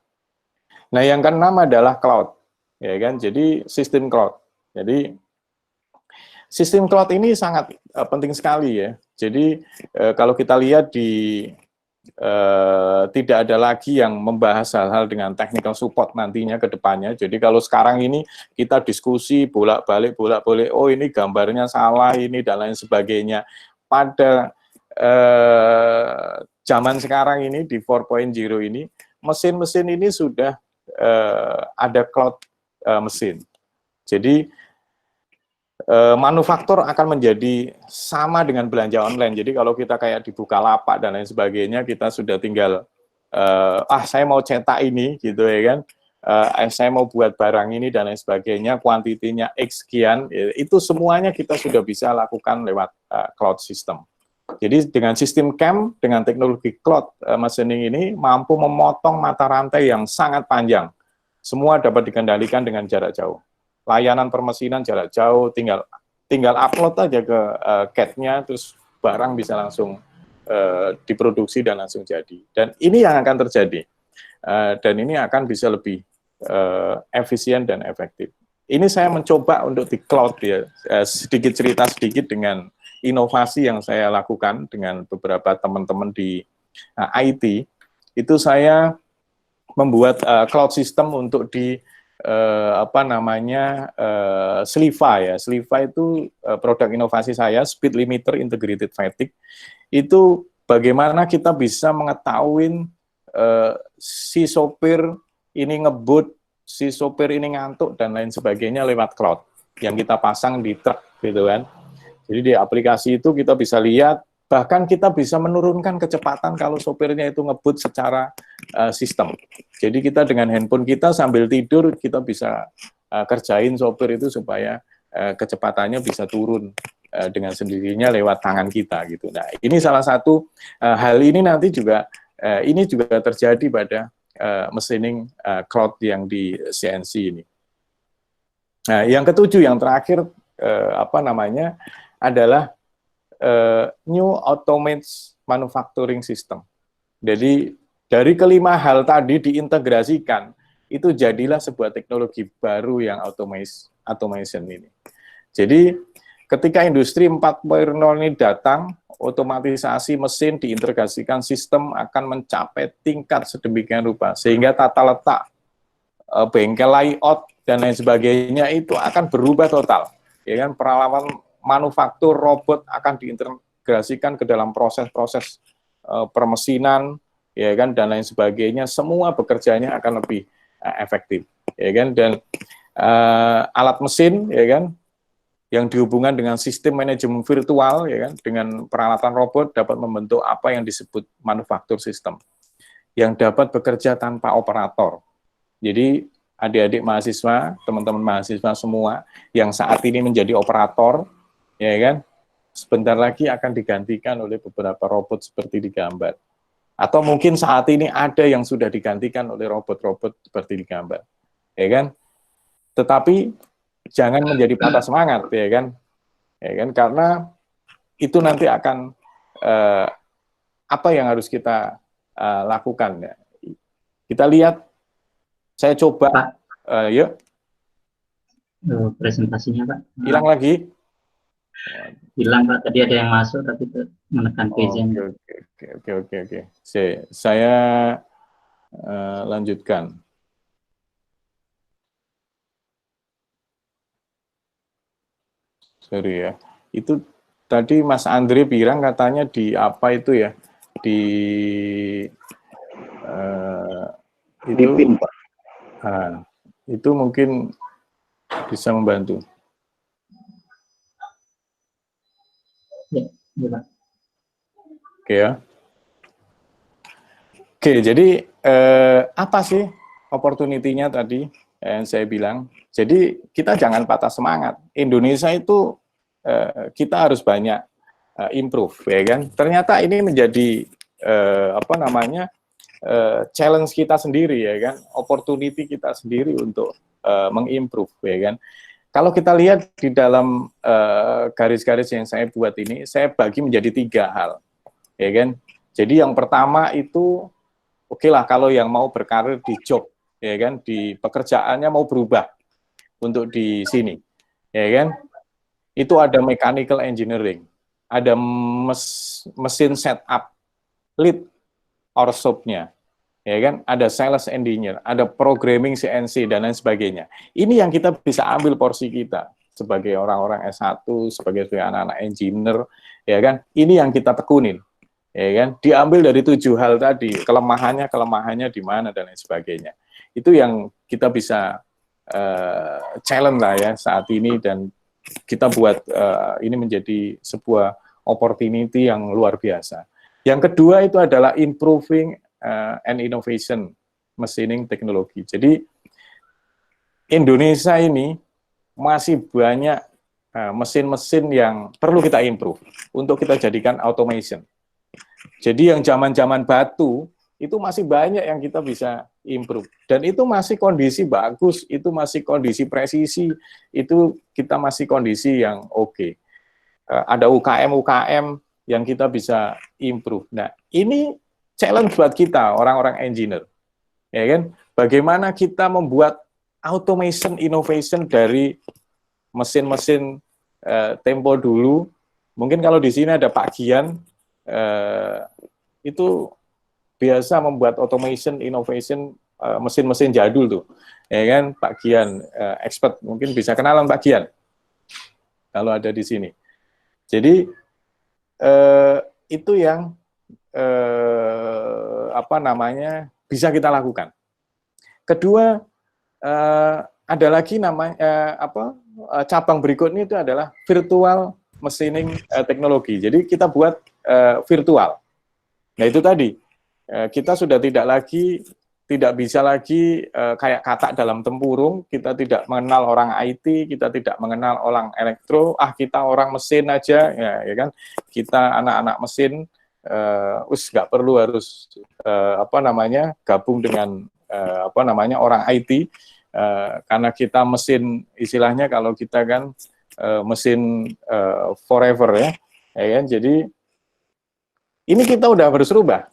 Nah, yang keenam adalah cloud, ya kan? Jadi sistem cloud. Jadi sistem cloud ini sangat penting sekali ya. Jadi kalau kita lihat tidak ada lagi yang membahas hal-hal dengan technical support nantinya ke depannya. Jadi kalau sekarang ini kita diskusi bolak-balik, oh ini gambarnya salah, ini dan lain sebagainya. Pada zaman sekarang ini di 4.0 ini, mesin-mesin ini sudah ada cloud mesin. Jadi manufaktur akan menjadi sama dengan belanja online. Jadi kalau kita kayak di Bukalapak dan lain sebagainya, kita sudah tinggal saya mau cetak ini gitu ya kan, saya mau buat barang ini dan lain sebagainya, kuantitinya X sekian, itu semuanya kita sudah bisa lakukan lewat cloud system. Jadi dengan sistem CAM, dengan teknologi cloud machining ini mampu memotong mata rantai yang sangat panjang. Semua dapat dikendalikan dengan jarak jauh. Layanan permesinan jarak jauh, tinggal upload aja ke CAD-nya, terus barang bisa langsung diproduksi dan langsung jadi. Dan ini yang akan terjadi. Dan ini akan bisa lebih efisien dan efektif. Ini saya mencoba untuk di cloud ya, sedikit cerita sedikit dengan inovasi yang saya lakukan dengan beberapa teman-teman di IT. Itu saya membuat cloud system untuk di Sliva ya. Sliva itu produk inovasi saya, speed limiter integrated fatigue. Itu bagaimana kita bisa mengetahui si sopir ini ngebut, si sopir ini ngantuk dan lain sebagainya lewat cloud yang kita pasang di truk gitu kan. Jadi di aplikasi itu kita bisa lihat, bahkan kita bisa menurunkan kecepatan kalau sopirnya itu ngebut secara sistem. Jadi kita dengan handphone kita sambil tidur, kita bisa kerjain sopir itu supaya kecepatannya bisa turun dengan sendirinya lewat tangan kita gitu. Nah, ini salah satu hal ini nanti juga ini juga terjadi pada machining cloud yang di CNC ini. Nah, yang ketujuh, yang terakhir adalah new automated manufacturing system. Jadi dari kelima hal tadi diintegrasikan, itu jadilah sebuah teknologi baru yang automation ini. Jadi ketika industri 4.0 ini datang, otomatisasi mesin diintegrasikan sistem akan mencapai tingkat sedemikian rupa, sehingga tata letak, bengkel layout, dan lain sebagainya itu akan berubah total. Ya kan, peralatan manufaktur robot akan diintegrasikan ke dalam proses-proses permesinan, ya kan, dan lain sebagainya. Semua bekerjanya akan lebih efektif, ya kan. Dan alat mesin, ya kan, yang dihubungkan dengan sistem manajemen virtual, ya kan, dengan peralatan robot dapat membentuk apa yang disebut manufaktur sistem, yang dapat bekerja tanpa operator. Jadi adik-adik mahasiswa, teman-teman mahasiswa semua yang saat ini menjadi operator, ya kan, sebentar lagi akan digantikan oleh beberapa robot seperti di gambar. Atau mungkin saat ini ada yang sudah digantikan oleh robot-robot seperti di gambar, ya kan. Tetapi jangan menjadi patah semangat, ya kan, karena itu nanti akan apa yang harus kita lakukan. Ya. Kita lihat, saya coba, yuk. Presentasinya Pak. Hilang lagi? Hilang Pak, tadi ada yang masuk tapi menekan page-nya. Oke. Saya lanjutkan. Sorry ya. Itu tadi Mas Andre bilang katanya di apa itu ya? Di itu Pak. Itu mungkin bisa membantu. Ya. Oke ya. Oke, jadi apa sih opportunity-nya tadi yang saya bilang? Jadi kita jangan patah semangat. Indonesia itu kita harus banyak improve, ya kan? Ternyata ini menjadi challenge kita sendiri, ya kan? Opportunity kita sendiri untuk mengimprove, ya kan? Kalau kita lihat di dalam garis-garis yang saya buat ini, saya bagi menjadi 3 hal, ya kan? Jadi yang pertama itu, oke lah kalau yang mau berkarir di job, ya kan, di pekerjaannya mau berubah untuk di sini, ya kan? Itu ada mechanical engineering, ada mesin setup, lead or shop-nya, ya kan, ada sales engineer, ada programming CNC dan lain sebagainya. Ini yang kita bisa ambil porsi kita. sebagai orang-orang S1, sebagai anak-anak engineer, ya kan? Ini yang kita tekunin, ya kan? Diambil dari 7 hal tadi, kelemahannya di mana dan lain sebagainya. Itu yang kita bisa challenge lah ya saat ini, dan kita buat ini menjadi sebuah opportunity yang luar biasa. Yang kedua itu adalah improving and innovation machining teknologi. Jadi Indonesia ini masih banyak mesin-mesin yang perlu kita improve untuk kita jadikan automation. Jadi yang zaman-zaman batu itu masih banyak yang kita bisa improve, dan itu masih kondisi bagus, itu masih kondisi presisi, itu kita masih kondisi yang oke. Ada UKM yang kita bisa improve. Nah, ini challenge buat kita orang-orang engineer, ya kan? Bagaimana kita membuat automation innovation dari mesin-mesin tempo dulu. Mungkin kalau di sini ada Pak Gian, itu biasa membuat automation innovation mesin-mesin jadul tuh, ya kan? Pak Gian, expert, mungkin bisa kenalan Pak Gian kalau ada di sini. Jadi itu yang bisa kita lakukan. Kedua, ada lagi namanya cabang berikutnya itu adalah virtual machining teknologi. Jadi kita buat virtual. Nah itu tadi kita sudah tidak bisa lagi kayak katak dalam tempurung. Kita tidak mengenal orang IT, kita tidak mengenal orang elektro. Kita orang mesin aja, ya kan? Kita anak-anak mesin, nggak perlu harus gabung dengan orang IT. Karena kita mesin, istilahnya kalau kita kan mesin forever ya kan? Jadi ini kita udah harus rubah.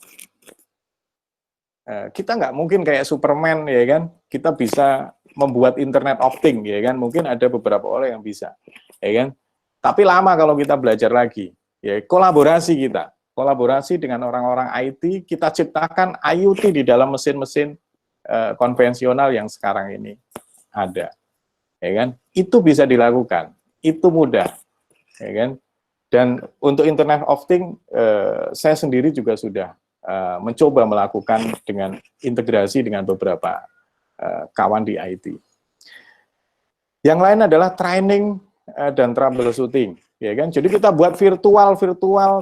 Kita nggak mungkin kayak Superman, ya kan? Kita bisa membuat Internet of Things, ya kan? Mungkin ada beberapa orang yang bisa, ya kan? Tapi lama kalau kita belajar lagi. Ya, kolaborasi dengan orang-orang IT, kita ciptakan IoT di dalam mesin-mesin konvensional yang sekarang ini ada, ya kan? Itu bisa dilakukan, itu mudah, ya kan? Dan untuk Internet of Things, saya sendiri juga sudah mencoba melakukan dengan integrasi dengan beberapa kawan di IT. Yang lain adalah training dan troubleshooting, ya kan? Jadi kita buat virtual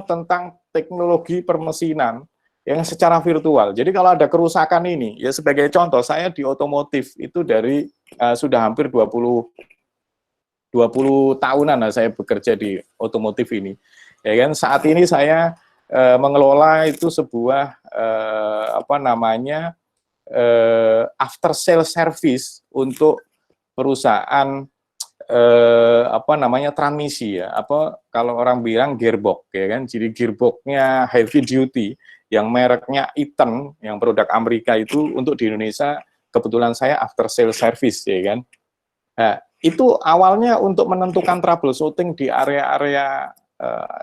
tentang teknologi permesinan yang secara virtual. Jadi kalau ada kerusakan ini, ya sebagai contoh, saya di otomotif itu dari sudah hampir 20 tahunan saya bekerja di otomotif ini. Ya kan, saat ini saya mengelola itu sebuah after sale service untuk perusahaan transmisi ya. Kalau orang bilang gearbox, ya kan. Jadi gearboxnya heavy duty yang mereknya Eaton, yang produk Amerika itu untuk di Indonesia, kebetulan saya after sale service, ya kan. Nah, itu awalnya untuk menentukan troubleshooting di area-area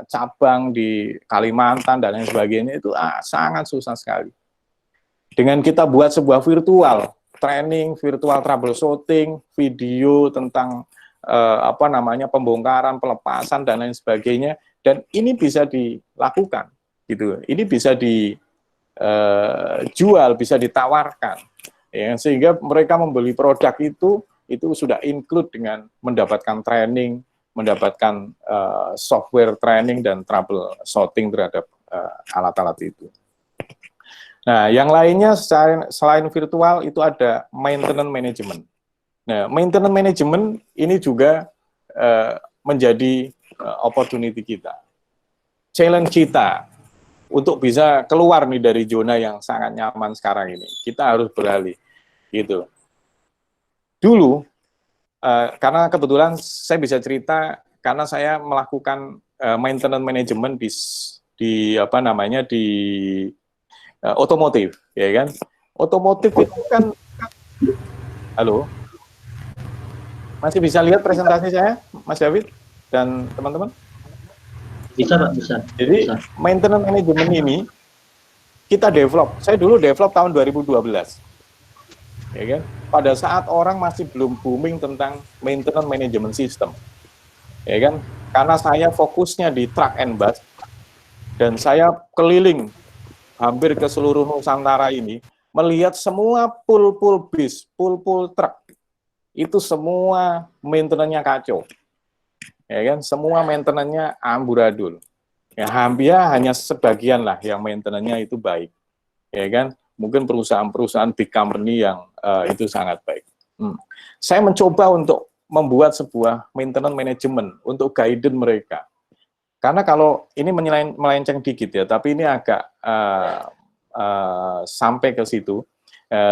cabang di Kalimantan dan lain sebagainya itu sangat susah sekali. Dengan kita buat sebuah virtual training, virtual troubleshooting, video tentang pembongkaran, pelepasan dan lain sebagainya, dan ini bisa dilakukan. Gitu. Ini bisa dijual, bisa ditawarkan, ya, sehingga mereka membeli produk itu sudah include dengan mendapatkan training, mendapatkan software training dan troubleshooting terhadap alat-alat itu. Nah, yang lainnya selain virtual itu ada maintenance management. Nah, maintenance management ini juga menjadi opportunity kita, challenge kita. Untuk bisa keluar nih dari zona yang sangat nyaman sekarang ini, kita harus beralih, gitu. Dulu, karena kebetulan saya bisa cerita, karena saya melakukan maintenance management di otomotif, ya kan? Otomotif itu kan, halo, masih bisa lihat presentasi saya, Mas David dan teman-teman? Bisa Pak, bisa. Jadi bisa. Maintenance management ini kita develop. Saya dulu develop tahun 2012. ya kan? Pada saat orang masih belum booming tentang maintenance management system, ya kan? Karena saya fokusnya di truck and bus, dan saya keliling hampir ke seluruh Nusantara ini, melihat semua pool bis, pool truck, itu semua maintenance-nya kacau, ya kan? Semua maintenance-nya amburadul. Ya, hampir hanya sebagian lah yang maintenance-nya itu baik, ya kan? Mungkin perusahaan-perusahaan big company yang itu sangat baik. Saya mencoba untuk membuat sebuah maintenance management untuk guidance mereka. Karena kalau ini melenceng dikit ya, tapi ini agak sampai ke situ.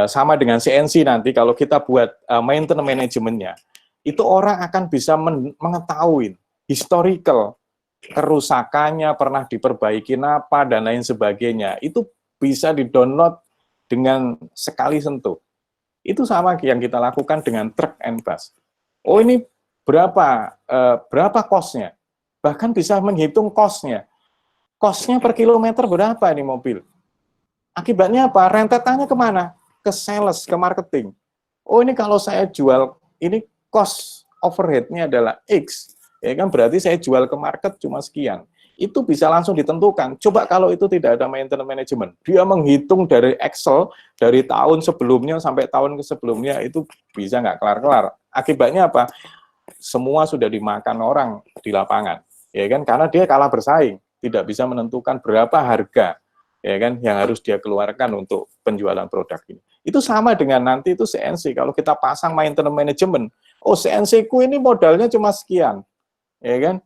Sama dengan CNC nanti kalau kita buat maintenance manajemennya, itu orang akan bisa mengetahui historical kerusakannya, pernah diperbaiki apa, dan lain sebagainya. Itu bisa di-download dengan sekali sentuh. Itu sama yang kita lakukan dengan truck and bus. Oh, ini berapa cost-nya? Bahkan bisa menghitung cost-nya. Cost-nya per kilometer berapa ini mobil? Akibatnya apa? Rentetannya kemana? Ke sales, ke marketing. Oh, ini kalau saya jual, ini cost overhead-nya adalah X. Ya kan, berarti saya jual ke market cuma sekian. Itu bisa langsung ditentukan. Coba kalau itu tidak ada maintenance management, dia menghitung dari Excel, dari tahun sebelumnya sampai tahun sebelumnya, itu bisa nggak kelar-kelar. Akibatnya apa? Semua sudah dimakan orang di lapangan, ya kan? Karena dia kalah bersaing, tidak bisa menentukan berapa harga, ya kan, yang harus dia keluarkan untuk penjualan produk ini. Itu sama dengan nanti itu CNC. Kalau kita pasang maintenance management, oh CNC ku ini modalnya cuma sekian, ya kan?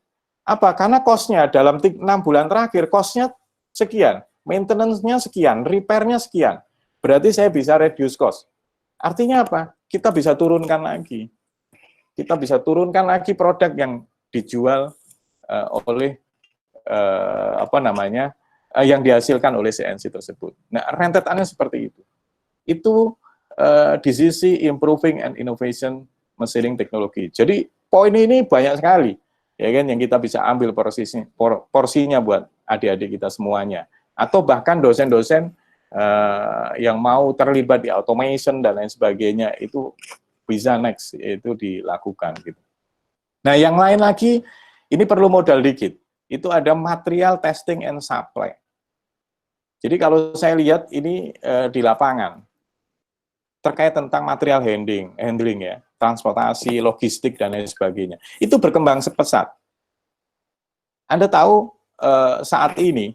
Apa? Karena cost-nya dalam 6 bulan terakhir, cost-nya sekian, maintenance-nya sekian, repair-nya sekian. Berarti saya bisa reduce cost. Artinya apa? Kita bisa turunkan lagi. Kita bisa turunkan lagi produk yang dijual oleh yang dihasilkan oleh CNC tersebut. Nah, rentetannya seperti itu. Itu di sisi improving and innovation machining technology. Jadi poin ini banyak sekali, ya kan, yang kita bisa ambil porsinya buat adik-adik kita semuanya, atau bahkan dosen-dosen yang mau terlibat di automation dan lain sebagainya, itu bisa next itu dilakukan gitu. Nah, yang lain lagi ini perlu modal dikit. Itu ada material testing and supply. Jadi kalau saya lihat ini di lapangan terkait tentang material handling ya, transportasi, logistik dan lain sebagainya, itu berkembang pesat. Anda tahu saat ini,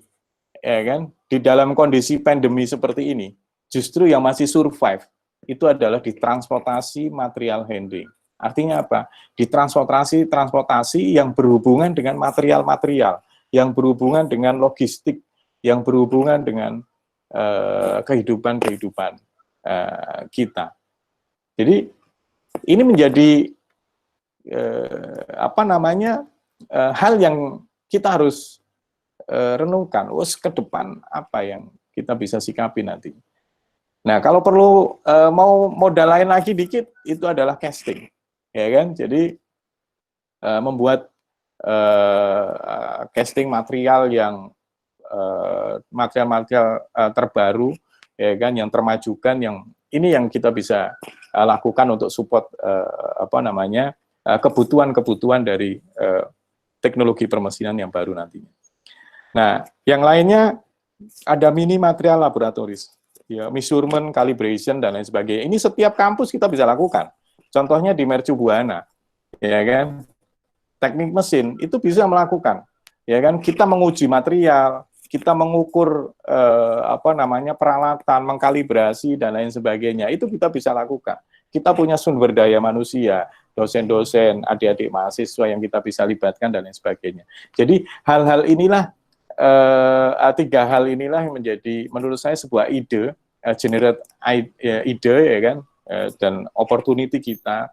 ya kan, di dalam kondisi pandemi seperti ini, justru yang masih survive itu adalah di transportasi material handling. Artinya apa? Di transportasi yang berhubungan dengan material-material, yang berhubungan dengan logistik, yang berhubungan dengan kehidupan kita. Jadi ini menjadi hal yang kita harus renungkan. Ke depan apa yang kita bisa sikapi nanti. Nah, kalau perlu mau modal lain lagi dikit, itu adalah casting, ya kan? Jadi membuat casting material yang material-material terbaru, ya kan, yang termajukan, yang ini yang kita bisa lakukan untuk support kebutuhan-kebutuhan dari teknologi permesinan yang baru nantinya. Nah, yang lainnya ada mini material laboratoris, ya, measurement, calibration dan lain sebagainya. Ini setiap kampus kita bisa lakukan. Contohnya di Mercu Buana, ya kan, teknik mesin itu bisa melakukan, ya kan, kita menguji material, kita mengukur peralatan, mengkalibrasi dan lain sebagainya, itu kita bisa lakukan. Kita punya sumber daya manusia, dosen-dosen, adik-adik mahasiswa yang kita bisa libatkan dan lain sebagainya. Jadi hal-hal inilah, 3 hal inilah yang menjadi menurut saya sebuah ide, generate ide, ya kan, dan opportunity kita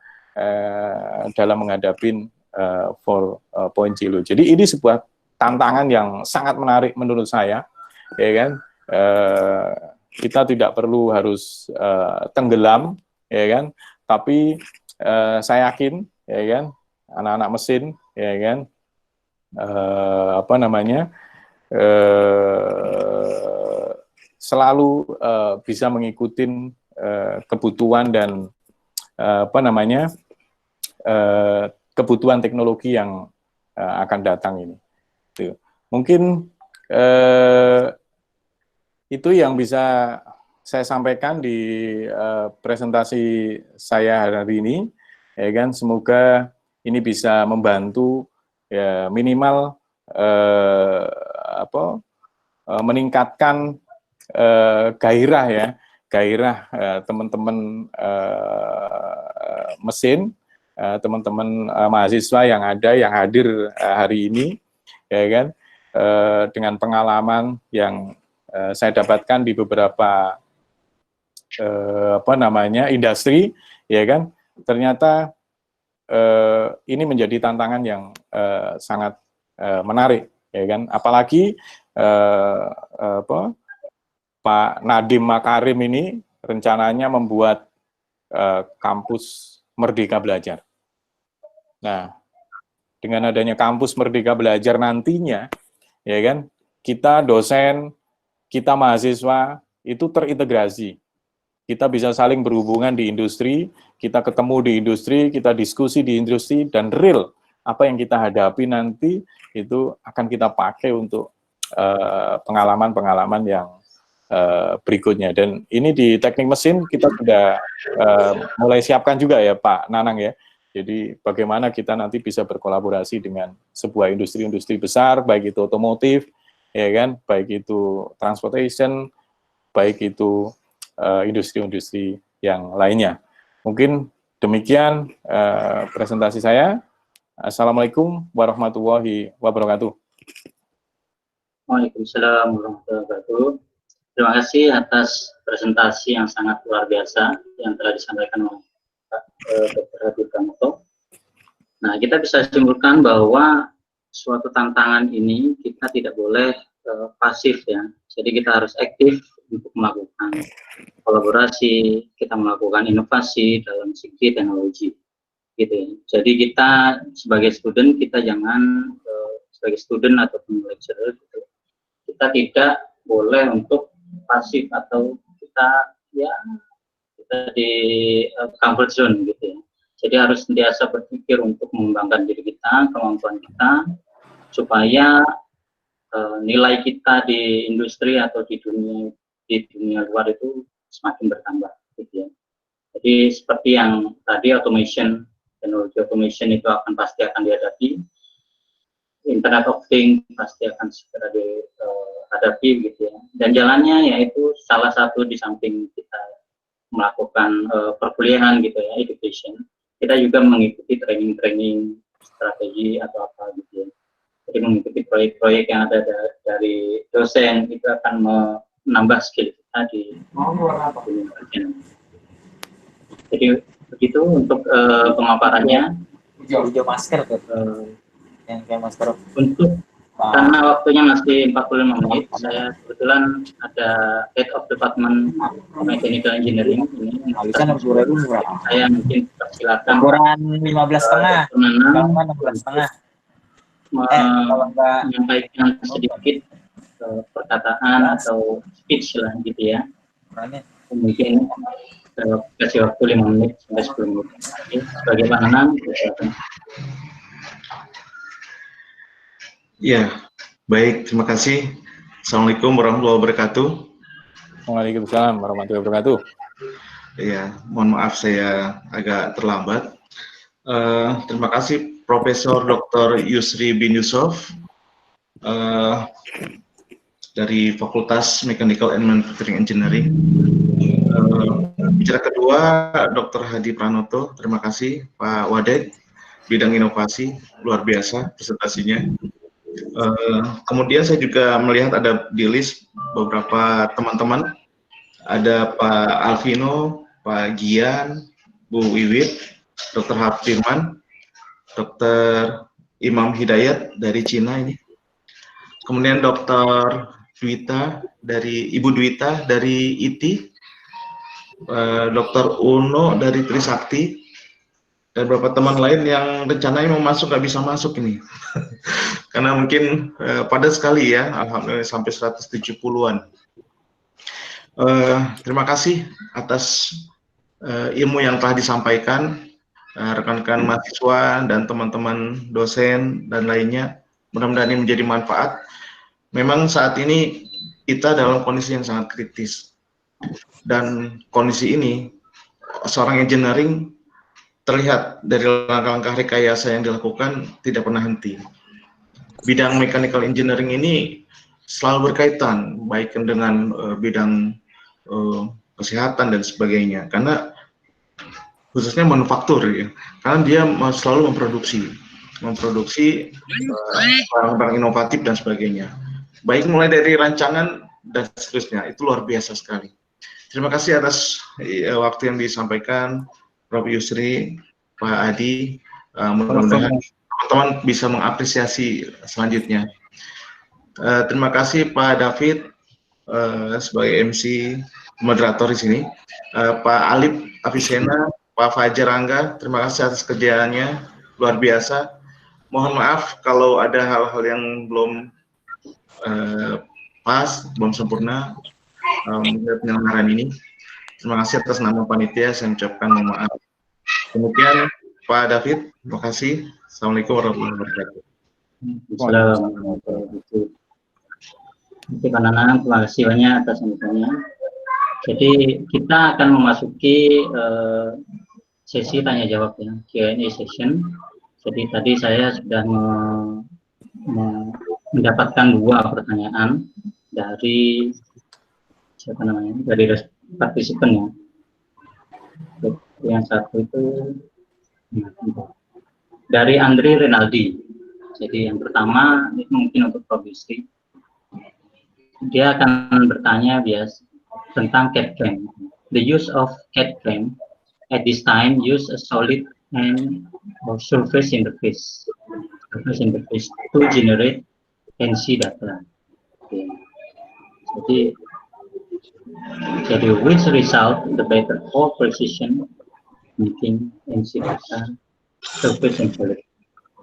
dalam menghadapi 4.0. Jadi ini sebuah tantangan yang sangat menarik menurut saya, ya kan. Kita tidak perlu harus tenggelam, ya kan, tapi saya yakin, ya kan, anak-anak mesin, ya kan, selalu bisa mengikuti kebutuhan dan kebutuhan teknologi yang akan datang ini. Itu. Mungkin itu yang bisa saya sampaikan di presentasi saya hari ini, ya kan. Semoga ini bisa membantu ya minimal meningkatkan gairah ya, teman-teman mesin, teman-teman mahasiswa yang hadir hari ini, ya kan, dengan pengalaman yang saya dapatkan di beberapa industri, ya kan, ternyata ini menjadi tantangan yang sangat menarik, ya kan, apalagi Pak Nadiem Makarim ini rencananya membuat kampus Merdeka Belajar. Nah, dengan adanya kampus Merdeka Belajar nantinya, ya kan, kita dosen, kita mahasiswa itu terintegrasi. Kita bisa saling berhubungan di industri, kita ketemu di industri, kita diskusi di industri, dan real apa yang kita hadapi nanti itu akan kita pakai untuk pengalaman-pengalaman yang berikutnya. Dan ini di teknik mesin kita sudah mulai siapkan juga ya Pak Nanang ya. Jadi bagaimana kita nanti bisa berkolaborasi dengan sebuah industri-industri besar, baik itu otomotif, ya kan, baik itu transportation, baik itu industri-industri yang lainnya. Mungkin demikian presentasi saya. Assalamualaikum warahmatullahi wabarakatuh. Waalaikumsalam warahmatullahi wabarakatuh. Terima kasih atas presentasi yang sangat luar biasa yang telah disampaikan oleh Pak Dr. Habib Pramoto. Nah, kita bisa simpulkan bahwa suatu tantangan ini kita tidak boleh pasif ya. Jadi kita harus aktif untuk melakukan kolaborasi, kita melakukan inovasi dalam segi teknologi, gitu ya. Jadi kita sebagai student, kita jangan sebagai student ataupun lecturer, gitu, kita tidak boleh untuk pasif atau kita di comfort zone, gitu ya. Jadi harus sentiasa berpikir untuk mengembangkan diri kita, kemampuan kita, supaya nilai kita di industri atau di dunia luar itu semakin bertambah, gitu ya. Jadi seperti yang tadi automation, teknologi automation itu pasti akan dihadapi, Internet of Things pasti akan segera dihadapi, gitu ya. Dan jalannya yaitu salah satu di samping kita melakukan perkuliahan, gitu ya, education, kita juga mengikuti training strategi atau apa, gitu ya. Jadi mengikuti proyek-proyek yang ada dari dosen itu akan menambah skill kita di dunia kerja. Jadi begitu untuk pemaparannya. Hijau masker yang kayak masker. Untuk karena waktunya masih 45 menit, saya kebetulan ada Head of Department Mechanical Engineering ini. Saya mungkin persilakan. Ukuran 15,5. 16,5. Menyampaikan sedikit perkataan atau speech lah, gitu ya. Mungkin kasih waktu 5 menit sampai 10 menit. Oke, sebagai Pak Nanang, ya, baik, terima kasih. Assalamualaikum warahmatullahi wabarakatuh. Waalaikumsalam warahmatullahi wabarakatuh. Ya, mohon maaf saya agak terlambat. Terima kasih Profesor Dr. Yusri bin Yusuf dari Fakultas Mechanical and Manufacturing Engineering. Bicara kedua, Dr. Hadi Pranoto, terima kasih Pak Wadek, bidang inovasi, luar biasa presentasinya. Kemudian saya juga melihat ada di list beberapa teman-teman, ada Pak Alvino, Pak Gian, Bu Wiwit, Dr. Hafirman, Dr. Imam Hidayat dari Cina ini. Kemudian Dr. Dwita dari Ibu Dwita dari ITI, Dr. Uno dari Trisakti, dan beberapa teman lain yang rencananya mau masuk nggak bisa masuk ini. Karena mungkin padat sekali ya, alhamdulillah sampai 170-an. Terima kasih atas ilmu yang telah disampaikan rekan-rekan mahasiswa dan teman-teman dosen dan lainnya. Mudah-mudahan ini menjadi manfaat. Memang saat ini kita dalam kondisi yang sangat kritis, dan kondisi ini seorang engineering terlihat dari langkah-langkah rekayasa yang dilakukan tidak pernah henti. Bidang mechanical engineering ini selalu berkaitan baik dengan bidang kesehatan dan sebagainya, karena khususnya manufaktur ya, karena dia selalu memproduksi barang-barang inovatif dan sebagainya, baik mulai dari rancangan dan seterusnya. Itu luar biasa sekali. Terima kasih atas waktu yang disampaikan Prof. Yusri, Pak Adi. Mudah-mudahan teman-teman bisa mengapresiasi selanjutnya. Terima kasih Pak David sebagai MC moderator di sini, Pak Alip Avicenna, Pak Fajar Angga, terima kasih atas kerjaannya, luar biasa. Mohon maaf kalau ada hal-hal yang belum pas, belum sempurna penyelenggaraan ini. Terima kasih atas nama panitia, saya ucapkan mohon maaf. Kemudian Pak David, terima kasih. Assalamualaikum warahmatullahi wabarakatuh. Assalamualaikum. Terima kasih banyak atas sambutannya. Jadi kita akan memasuki sesi tanya jawab ya, Q&A session. Jadi tadi saya sudah mendapatkan 2 pertanyaan dari dari partisipan ya. Yang satu itu dari Andri Renaldi. Jadi yang pertama itu mungkin untuk Prof. Yusri. Dia akan bertanya tentang CAD frame. The use of CAD frame at this time use a solid and surface interface to generate NC data. Okay. Jadi which result the better for precision making NC data surface and solid.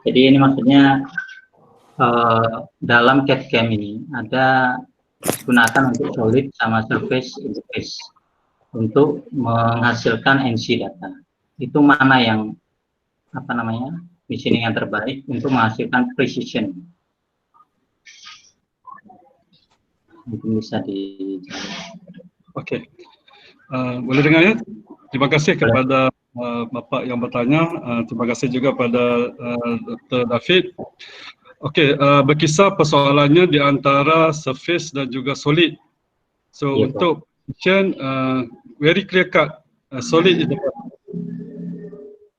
Jadi ini maksudnya dalam CAD CAM ini ada gunakan untuk solid sama surface interface untuk menghasilkan NC data. Itu mana yang machining yang terbaik untuk menghasilkan precision? Mungkin bisa dijawab. Oke. Boleh dengar ya? Terima kasih kepada Bapak yang bertanya. Terima kasih juga pada Dr. David. Okey, berkisar persoalannya di antara surface dan juga solid. So untuk precision, very clear cut, solid is the best.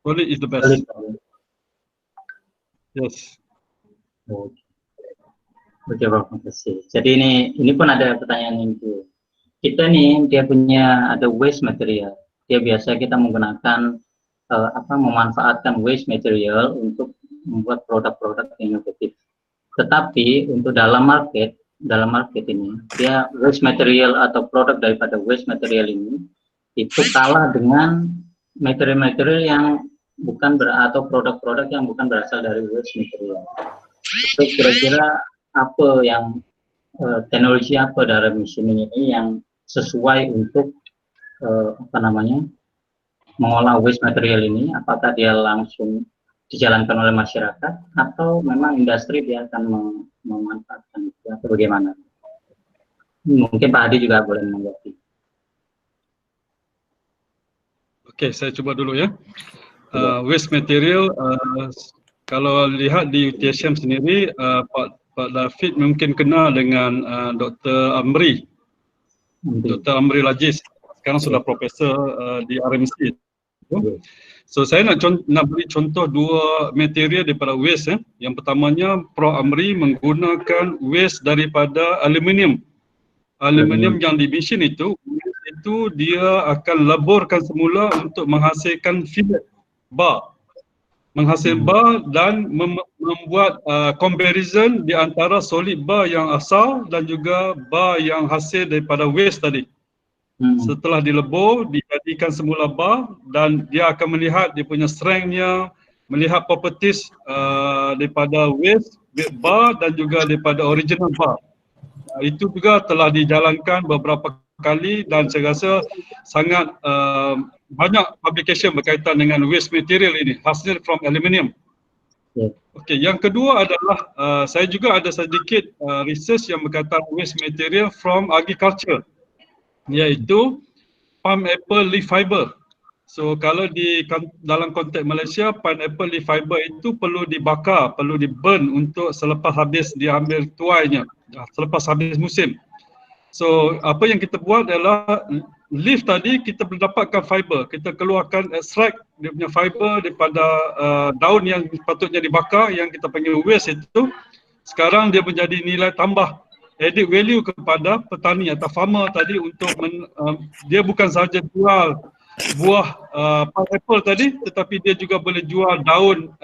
Solid is the best. Yes. Oke, Bapak, terima kasih. Jadi ini pun ada pertanyaan itu. Kita nih dia punya ada waste material. Dia biasa kita menggunakan memanfaatkan waste material untuk membuat produk-produk inovatif. Tetapi untuk dalam market ini, dia waste material atau produk daripada waste material ini itu kalah dengan material-material yang bukan atau produk-produk yang bukan berasal dari waste material. So, kira-kira apa yang teknologi apa dalam machining ini yang sesuai untuk mengolah waste material ini? Apakah dia langsung dijalankan oleh masyarakat atau memang industri dia akan memanfaatkan itu atau bagaimana? Mungkin Pak Adi juga boleh menanggapi. Oke, saya coba dulu ya. Waste material, kalau lihat di UTSM sendiri, Pak David mungkin kenal dengan Dr. Amri. Dr. Amri Lajiz, sekarang sudah profesor di RMC. So saya nak beri contoh 2 material daripada waste. Yang pertamanya Prof. Amri menggunakan waste daripada aluminium. Aluminium yang dibisin itu dia akan leburkan semula untuk menghasilkan fillet bar. Menghasil bar dan membuat comparison di antara solid bar yang asal dan juga bar yang hasil daripada waste tadi. Setelah dilebur, dijadikan semula bar dan dia akan melihat dia punya strength-nya, melihat properties daripada waste bar dan juga daripada original bar. Itu juga telah dijalankan beberapa kali dan saya rasa sangat banyak publication berkaitan dengan waste material ini, hasil from aluminium. Okey, yang kedua adalah saya juga ada sedikit research yang berkaitan waste material from agriculture, iaitu pineapple leaf fiber. So kalau dalam konteks Malaysia, pineapple leaf fiber itu perlu dibakar, perlu di-burn untuk selepas habis diambil tuainya, selepas habis musim. So apa yang kita buat adalah leaf tadi kita mendapatkan fiber, kita keluarkan extract dia punya fiber daripada daun yang patutnya dibakar yang kita panggil waste itu, sekarang dia menjadi nilai tambah, added value kepada petani atau farmer tadi untuk dia bukan sahaja jual buah pineapple tadi, tetapi dia juga boleh jual daun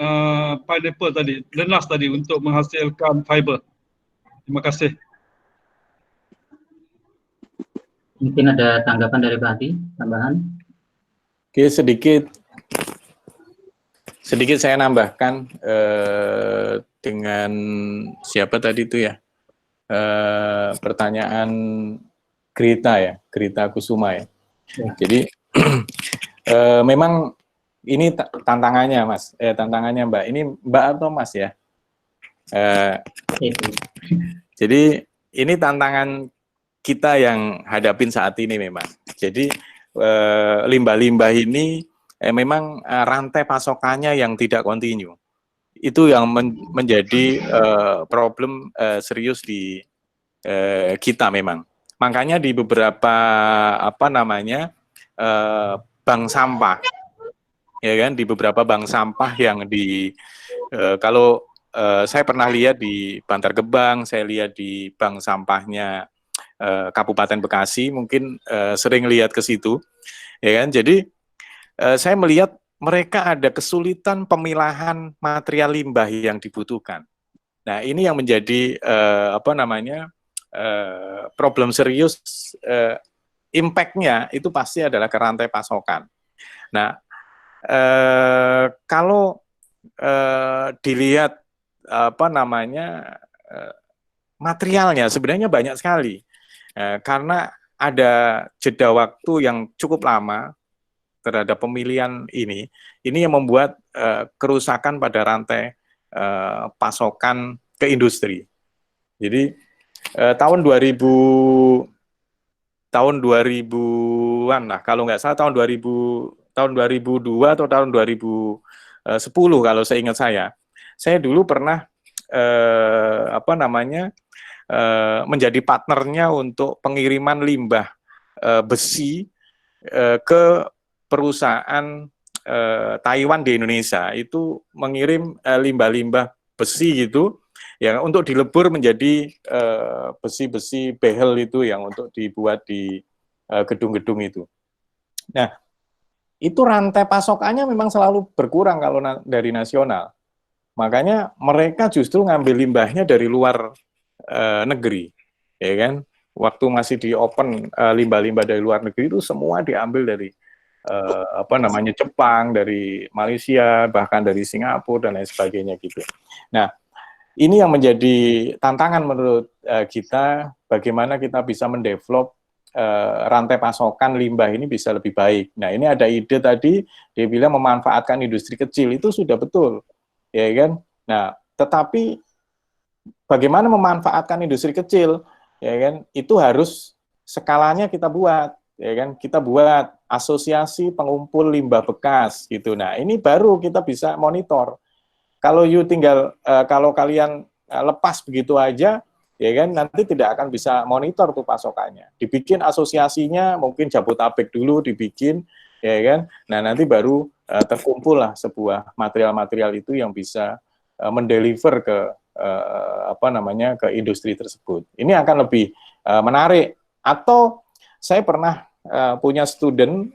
pineapple tadi, lenas tadi untuk menghasilkan fiber. Terima kasih. Mungkin ada tanggapan dari Pak Hadi, tambahan? Oke, sedikit saya nambahkan dengan siapa tadi itu ya, pertanyaan Grita Kusuma ya. Jadi memang ini tantangannya Mas, tantangannya Mbak. Ini Mbak atau Mas ya? Jadi ini tantangan kita yang hadapin saat ini memang. Jadi limbah-limbah ini memang rantai pasokannya yang tidak kontinu. Itu yang menjadi problem serius di kita memang. Makanya di beberapa bank sampah, ya kan, di beberapa bank sampah yang kalau saya pernah lihat di Bantar Gebang, saya lihat di bank sampahnya Kabupaten Bekasi, mungkin sering lihat ke situ, ya kan. Jadi saya melihat mereka ada kesulitan pemilahan material limbah yang dibutuhkan. Nah, ini yang menjadi problem serius. Impact-nya itu pasti adalah ke rantai pasokan. Nah, kalau dilihat materialnya sebenarnya banyak sekali. Karena ada jeda waktu yang cukup lama terhadap pemilihan ini yang membuat kerusakan pada rantai pasokan ke industri. Jadi tahun 2000-an lah, kalau nggak salah tahun 2002 atau tahun 2010 kalau saya ingat saya dulu pernah menjadi partnernya untuk pengiriman limbah besi ke perusahaan Taiwan di Indonesia. Itu mengirim limbah-limbah besi gitu yang untuk dilebur menjadi besi-besi behel itu yang untuk dibuat di gedung-gedung itu. Nah, itu rantai pasokannya memang selalu berkurang kalau dari nasional. Makanya mereka justru ngambil limbahnya dari luar negeri, ya kan? Waktu masih di open limbah-limbah dari luar negeri itu semua diambil dari Jepang, dari Malaysia, bahkan dari Singapura dan lain sebagainya gitu. Nah, ini yang menjadi tantangan menurut kita, bagaimana kita bisa mendevelop rantai pasokan limbah ini bisa lebih baik. Nah, ini ada ide tadi, dia bilang memanfaatkan industri kecil, itu sudah betul, ya kan? Nah, tetapi bagaimana memanfaatkan industri kecil, ya kan? Itu harus skalanya kita buat, ya kan? Kita buat asosiasi pengumpul limbah bekas gitu. Nah, ini baru kita bisa monitor. Kalau kalau kalian lepas begitu aja, ya kan, nanti tidak akan bisa monitor tuh pasokannya. Dibikin asosiasinya, mungkin Jabodetabek dulu dibikin, ya kan. Nah, nanti baru terkumpul lah sebuah material-material itu yang bisa mendeliver ke ke industri tersebut. Ini akan lebih menarik. Atau saya pernah punya student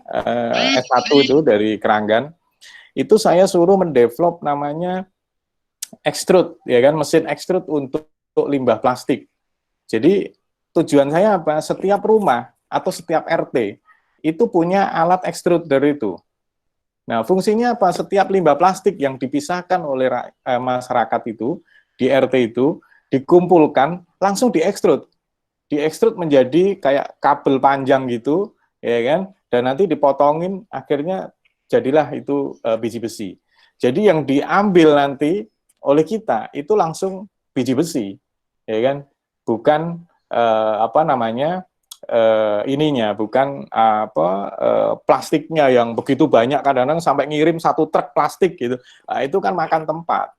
S1 itu dari Keranggan, itu saya suruh mendevelop namanya extrude, ya kan, mesin extrude untuk limbah plastik. Jadi tujuan saya apa? Setiap rumah atau setiap RT itu punya alat extruder itu. Nah, fungsinya apa? Setiap limbah plastik yang dipisahkan oleh masyarakat itu, di RT itu, dikumpulkan, langsung diekstrud. diekstrut menjadi kayak kabel panjang gitu, ya kan? Dan nanti dipotongin, akhirnya jadilah itu biji besi. Jadi yang diambil nanti oleh kita itu langsung biji besi, ya kan? Bukan ininya, bukan plastiknya yang begitu banyak, kadang-kadang sampai ngirim 1 truk plastik gitu. Nah, itu kan makan tempat.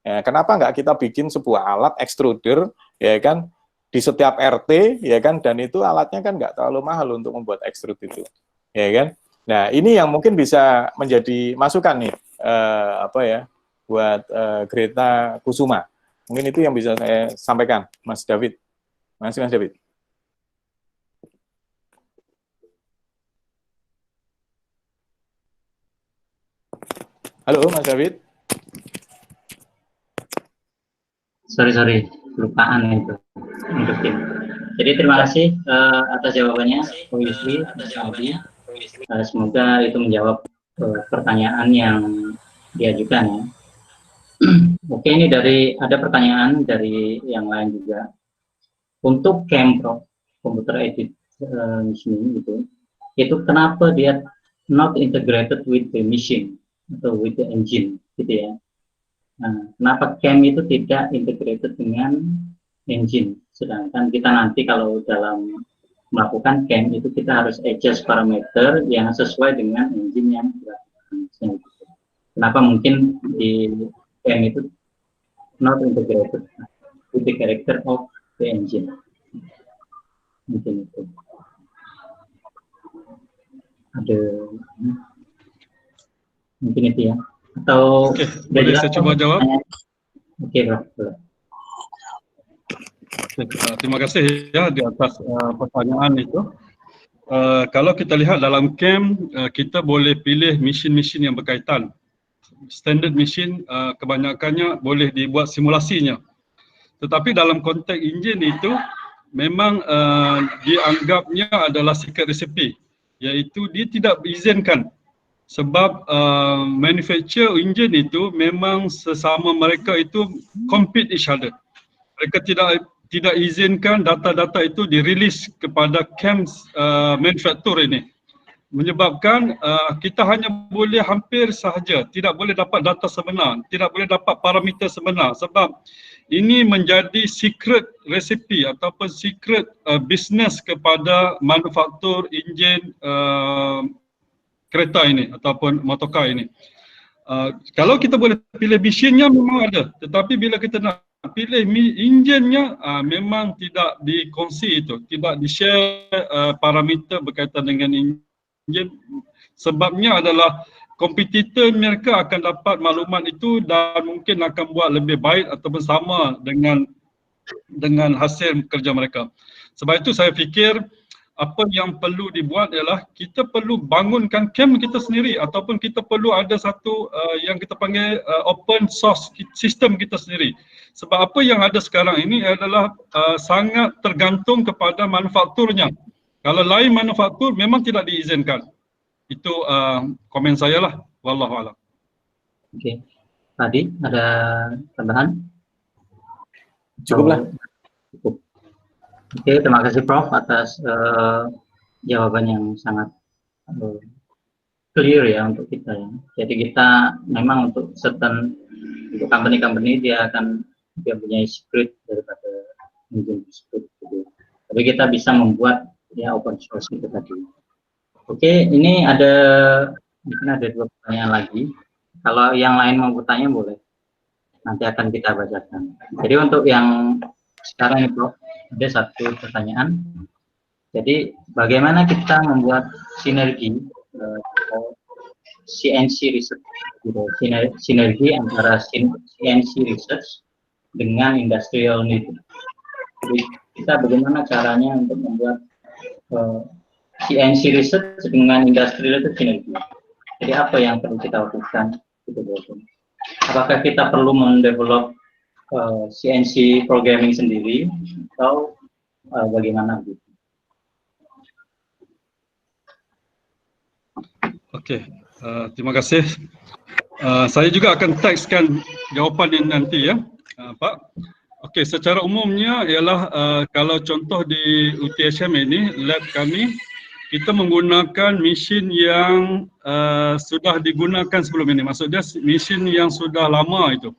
Ya, kenapa nggak kita bikin sebuah alat extruder, ya kan, di setiap RT, ya kan, dan itu alatnya kan nggak terlalu mahal untuk membuat extrude itu, ya kan. Nah, ini yang mungkin bisa menjadi masukan nih, buat Greta Kusuma. Mungkin itu yang bisa saya sampaikan, Mas David. Makasih, Mas David. Halo, Mas David. Sorry, kelupaan itu. Jadi terima kasih atas jawabannya, Pak Yusri. Semoga itu menjawab pertanyaan yang diajukan ya. Oke, ini ada pertanyaan dari yang lain juga. Untuk CAM, computer aided machine itu kenapa dia not integrated with the machine atau with the engine gitu ya? Nah, kenapa CAM itu tidak integrated dengan engine? Sedangkan kita nanti kalau dalam melakukan CAM itu kita harus adjust parameter yang sesuai dengan engine yang dilakukan. Kenapa mungkin di CAM itu not integrated with the character of the engine? Mungkin itu. Mungkin itu ya. Atau boleh saya coba jawab? Oke, Bro. Terima kasih ya di atas pertanyaan itu. Kalau kita lihat dalam CAM, kita boleh pilih mesin-mesin yang berkaitan. Standard mesin kebanyakannya boleh dibuat simulasinya. Tetapi dalam konteks enjin itu memang dianggapnya adalah secret recipe, iaitu dia tidak diizinkan. Sebab manufacturer engine itu memang sesama mereka itu compete each other. Mereka tidak izinkan data-data itu dirilis kepada CAM manufacturer ini. Menyebabkan kita hanya boleh hampir sahaja, tidak boleh dapat data sebenar, tidak boleh dapat parameter sebenar. Sebab ini menjadi secret recipe ataupun secret business kepada manufaktur enjin kereta ini ataupun motorcar ini. Kalau kita boleh pilih mesinnya memang ada, tetapi bila kita nak pilih enjinnya memang tidak dikongsi itu, tidak di-share parameter berkaitan dengan enjin. Sebabnya adalah kompetitor mereka akan dapat maklumat itu dan mungkin akan buat lebih baik ataupun sama dengan hasil kerja mereka. Sebab itu saya fikir apa yang perlu dibuat ialah kita perlu bangunkan CAM kita sendiri ataupun kita perlu ada satu yang kita panggil open source system kita sendiri. Sebab apa yang ada sekarang ini adalah sangat tergantung kepada manufakturnya. Kalau lain manufaktur memang tidak diizinkan. Itu komen saya lah. Wallahualam. Oke. Tadi ada tambahan? Cukuplah. Cukup. Oke, terima kasih Prof atas jawaban yang sangat clear ya untuk kita ya. Jadi kita memang untuk company dia punya script daripada engine script gitu. Tapi kita bisa membuat ya open source itu tadi. Oke, ini mungkin ada 2 pertanyaan lagi. Kalau yang lain mau bertanya boleh. Nanti akan kita bacakan. Jadi untuk yang sekarang ini Prof, ada satu pertanyaan. Jadi bagaimana kita membuat sinergi CNC research, sinergi antara CNC research dengan industrial need. Jadi kita bagaimana caranya untuk membuat CNC research dengan industrial itu sinergi. Jadi apa yang perlu kita lakukan? Apakah kita perlu mendevelop CNC programming sendiri atau bagaimana gitu? Okey, terima kasih. Saya juga akan tekskan jawapan ini nanti ya, Pak. Okey, secara umumnya ialah kalau contoh di UTHM ini, lab kami, kita menggunakan mesin yang sudah digunakan sebelum ini. Maksudnya mesin yang sudah lama itu.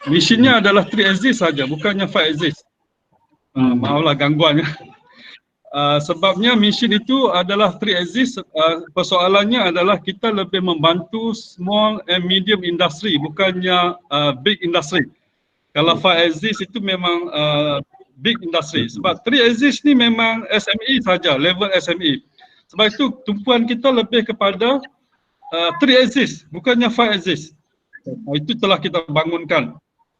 Mesinnya adalah 3 axis saja, bukannya 5 axis. Maaflah gangguannya. Sebabnya mesin itu adalah 3 axis, persoalannya adalah kita lebih membantu small and medium industry, bukannya big industry. Kalau 5 axis itu memang big industry. Sebab 3 axis ni memang SME saja, level SME. Sebab itu tumpuan kita lebih kepada 3 axis, bukannya 5 axis. Itu telah kita bangunkan.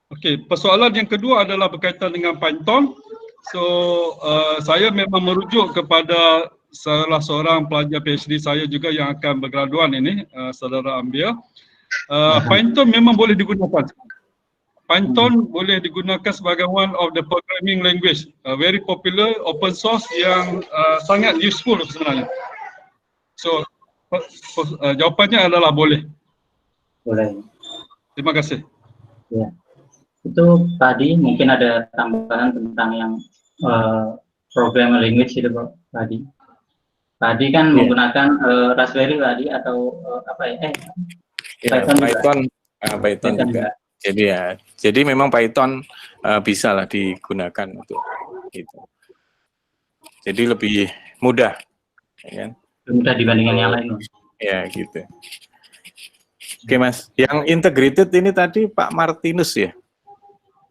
Okey, persoalan yang kedua adalah berkaitan dengan Python. So, saya memang merujuk kepada salah seorang pelajar PhD saya juga yang akan bergraduan ini, saudara ambil. Python memang boleh digunakan. Python boleh digunakan sebagai one of the programming language, very popular, open source yang sangat useful sebenarnya. So, jawapannya adalah boleh. Boleh. Terima kasih. Ya. Itu tadi mungkin ada tambahan tentang yang programming language itu Pak tadi. Tadi kan menggunakan Raspberry tadi atau apa ya? Python juga. Jadi memang Python bisa lah digunakan untuk itu. Jadi lebih mudah, ya kan? Mudah dibandingkan yang lain. Ya gitu. Oke Mas, yang integrated ini tadi Pak Martinus ya?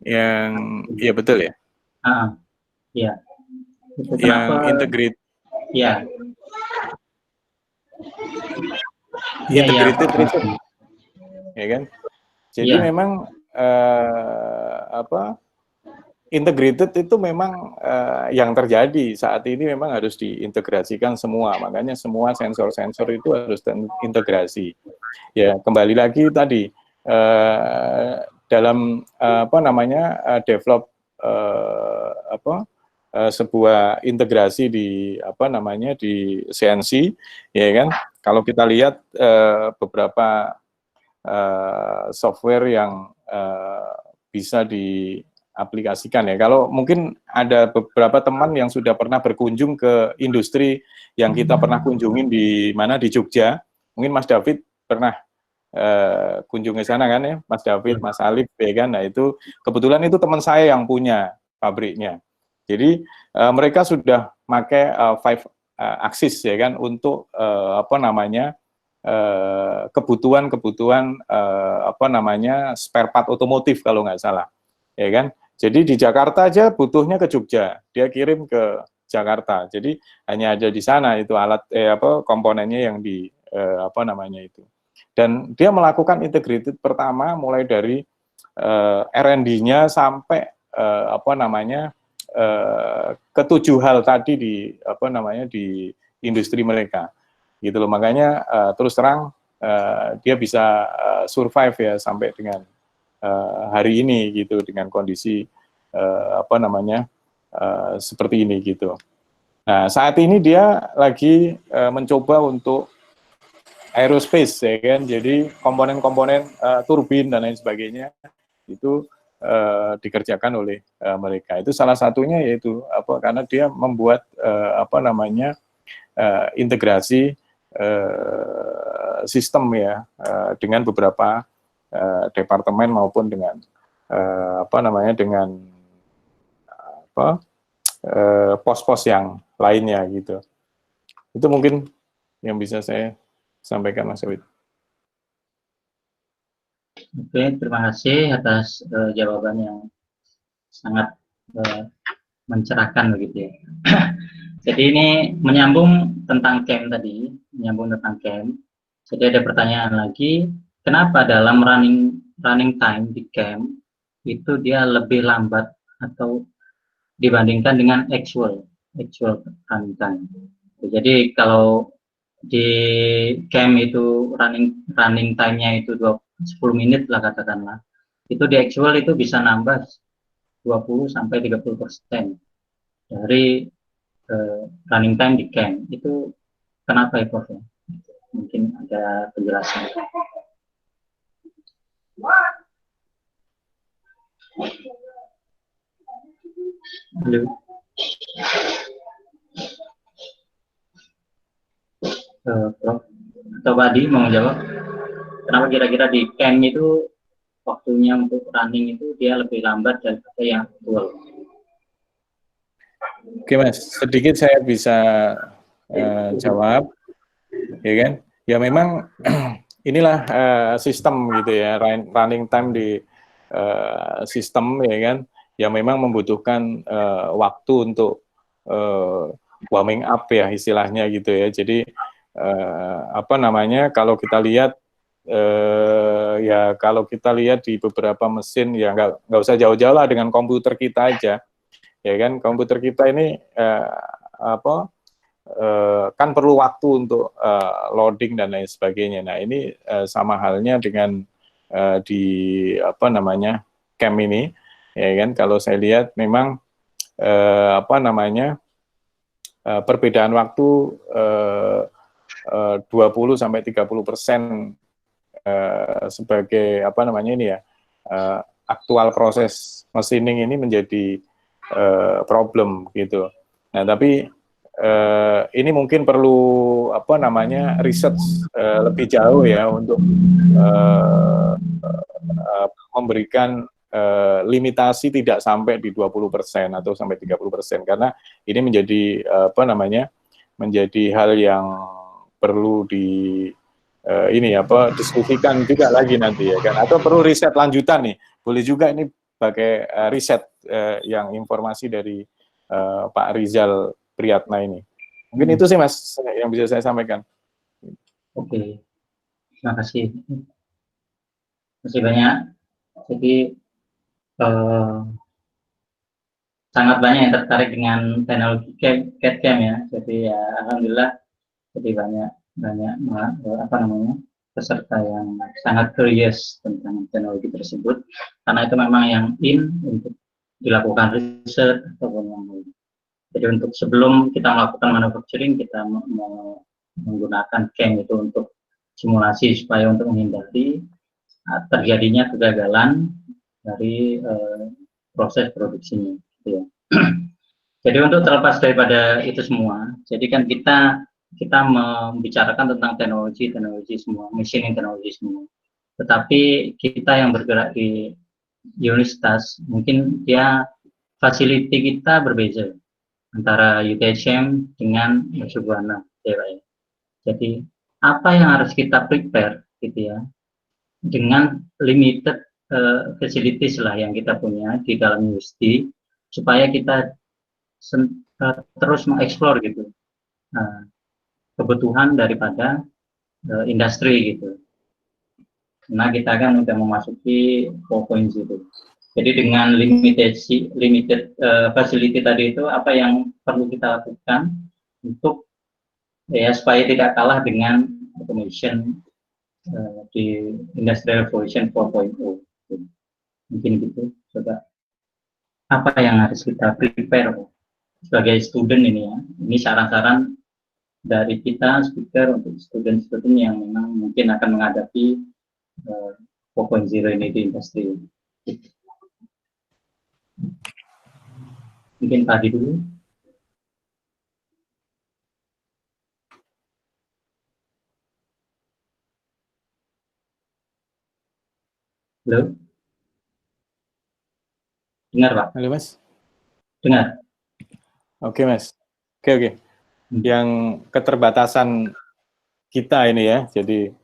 Yang, ya betul ya? Iya. Yang integrated. Iya. Integrated research, ya kan? Jadi memang integrated itu memang yang terjadi saat ini memang harus diintegrasikan semua. Makanya semua sensor-sensor itu harus terintegrasi. Ya kembali lagi tadi dalam develop sebuah integrasi di di CNC, ya kan? Kalau kita lihat beberapa software yang bisa diaplikasikan ya. Kalau mungkin ada beberapa teman yang sudah pernah berkunjung ke industri yang kita pernah kunjungin di mana di Jogja, mungkin Mas David pernah kunjung ke sana kan ya, Mas David, Mas Alif, ya kan? Nah itu kebetulan itu teman saya yang punya pabriknya. Jadi mereka sudah pakai 5 axis ya kan untuk kebutuhan spare part otomotif kalau nggak salah, ya kan? Jadi di Jakarta aja butuhnya ke Jogja, dia kirim ke Jakarta. Jadi hanya ada di sana itu alat komponennya yang di itu. Dan dia melakukan integrated pertama mulai dari R&D-nya sampai ke 7 hal tadi di di industri mereka. Gitu loh, makanya terus terang dia bisa survive ya sampai dengan hari ini gitu dengan kondisi seperti ini gitu. Nah saat ini dia lagi mencoba untuk aerospace ya kan, jadi komponen-komponen turbin dan lain sebagainya itu dikerjakan oleh mereka. Itu salah satunya yaitu karena dia membuat integrasi sistem ya dengan beberapa departemen maupun dengan pos-pos yang lainnya gitu. Itu mungkin yang bisa saya sampaikan Mas David. Oke, terima kasih atas jawaban yang sangat mencerahkan begitu ya. Jadi ini menyambung tentang CAM tadi, Jadi ada pertanyaan lagi, kenapa dalam running time di CAM itu dia lebih lambat atau dibandingkan dengan actual running time. Jadi kalau di CAM itu running time-nya itu 10 menit lah katakanlah, itu di actual itu bisa nambah 20-30% dari running time di CAM. Itu kenapa ya Prof? Mungkin ada penjelasan. Halo. Prof. Atau Pak Adi mau jawab? Kenapa kira-kira di camp itu waktunya untuk running itu dia lebih lambat daripada yang virtual? Oke Mas, sedikit saya bisa jawab, ya kan? Ya memang inilah sistem gitu ya, running time di sistem ya kan, ya memang membutuhkan waktu untuk warming up ya istilahnya gitu ya. Jadi apa namanya, kalau kita lihat ya kalau kita lihat di beberapa mesin ya nggak usah jauh-jauh lah dengan komputer kita aja, ya kan, komputer kita ini kan perlu waktu untuk loading dan lain sebagainya. Nah ini sama halnya dengan di apa namanya camp ini, ya kan, kalau saya lihat memang apa namanya perbedaan waktu 20-30% sebagai apa namanya ini ya, aktual proses machining ini menjadi problem gitu. Nah tapi ini mungkin perlu apa namanya research lebih jauh ya untuk memberikan limitasi tidak sampai di 20% atau sampai 30%, karena ini menjadi apa namanya menjadi hal yang perlu di ini apa diskusikan juga lagi nanti ya kan, atau perlu riset lanjutan nih, boleh juga ini pakai riset yang informasi dari Pak Rizal Priyatna ini. Mungkin itu sih Mas yang bisa saya sampaikan. Oke, terima kasih. Terima kasih banyak. Jadi sangat banyak yang tertarik dengan teknologi CAD/CAM ya. Jadi ya alhamdulillah, jadi banyak apa namanya peserta yang sangat curious tentang teknologi tersebut, karena itu memang yang untuk dilakukan riset ataupun yang lain. Jadi untuk sebelum kita melakukan manufacturing, kita menggunakan CAM itu untuk simulasi supaya untuk menghindari terjadinya kegagalan dari proses produksinya. Gitu ya. Jadi untuk terlepas daripada itu semua, jadi kan kita membicarakan tentang teknologi semua, machining teknologi semua. Tetapi kita yang bergerak di universitas, mungkin dia facility kita berbeda antara UTHM dengan Mercubuana, ya Pak ya. Jadi apa yang harus kita prepare gitu ya, dengan limited facilities lah yang kita punya di dalam university, supaya kita terus mengeksplor gitu kebutuhan daripada industri gitu. Nah kita kan udah memasuki 4.0. Jadi dengan limited facility tadi itu, apa yang perlu kita lakukan untuk ya supaya tidak kalah dengan automation di Industrial Revolution 4.0. Mungkin gitu. Coba apa yang harus kita prepare sebagai student ini ya. Ini saran-saran dari kita speaker untuk student-student yang memang mungkin akan menghadapi 4.0 ini di industri. Mungkin tadi dulu. Halo? Dengar Pak? Halo Mas? Dengar? Oke Mas. Oke. Yang keterbatasan kita ini ya, jadi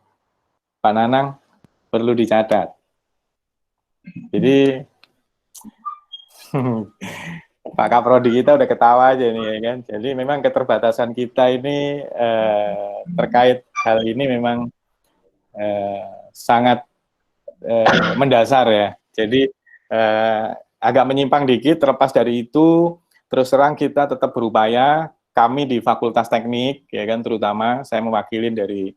Pak Nanang perlu dicatat. Jadi Pak Kaprodi kita udah ketawa aja nih ya kan. Jadi memang keterbatasan kita ini terkait hal ini memang sangat mendasar ya. Jadi agak menyimpang dikit. Terlepas dari itu, terus terang kita tetap berupaya. Kami di Fakultas Teknik ya kan, terutama saya mewakili dari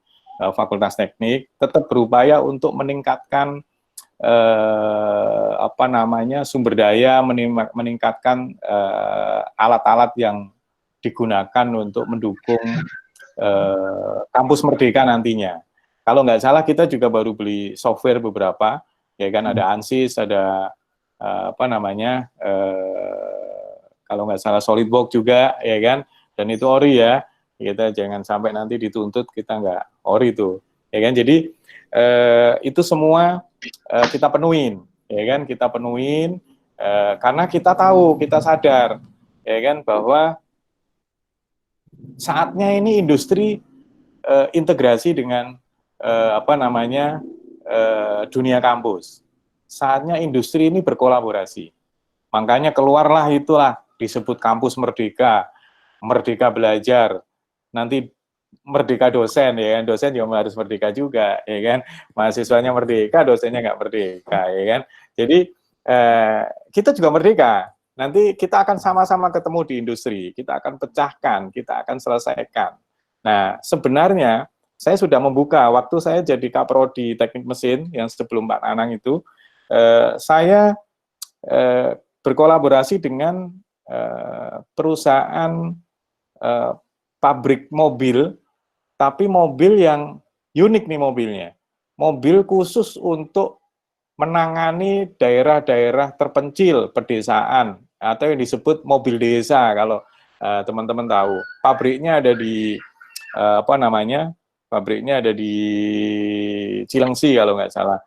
Fakultas Teknik, tetap berupaya untuk meningkatkan apa namanya sumber daya, meningkatkan alat-alat yang digunakan untuk mendukung kampus Merdeka nantinya. Kalau nggak salah kita juga baru beli software beberapa, ya kan, ada ANSYS, ada apa namanya kalau nggak salah SolidWorks juga, ya kan, dan itu ori ya, kita jangan sampai nanti dituntut kita nggak ori tuh, ya kan. Jadi itu semua kita penuhin, ya kan, kita penuhin karena kita tahu, kita sadar, ya kan, bahwa saatnya ini industri integrasi dengan dunia kampus. Saatnya industri ini berkolaborasi. Makanya keluarlah itulah disebut kampus merdeka, merdeka belajar. Nanti merdeka dosen, ya kan, dosen juga harus merdeka juga, ya kan, mahasiswanya merdeka, dosennya nggak merdeka, ya kan. Jadi kita juga merdeka. Nanti kita akan sama-sama ketemu di industri, kita akan pecahkan, kita akan selesaikan. Nah, sebenarnya saya sudah membuka, waktu saya jadi Kaprodi Teknik Mesin yang sebelum Pak Nanang itu, saya berkolaborasi dengan perusahaan pabrik mobil, tapi mobil yang unik nih mobilnya. Mobil khusus untuk menangani daerah-daerah terpencil pedesaan, atau yang disebut mobil desa kalau teman-teman tahu. Pabriknya ada di pabriknya ada di Cilengsi kalau nggak salah,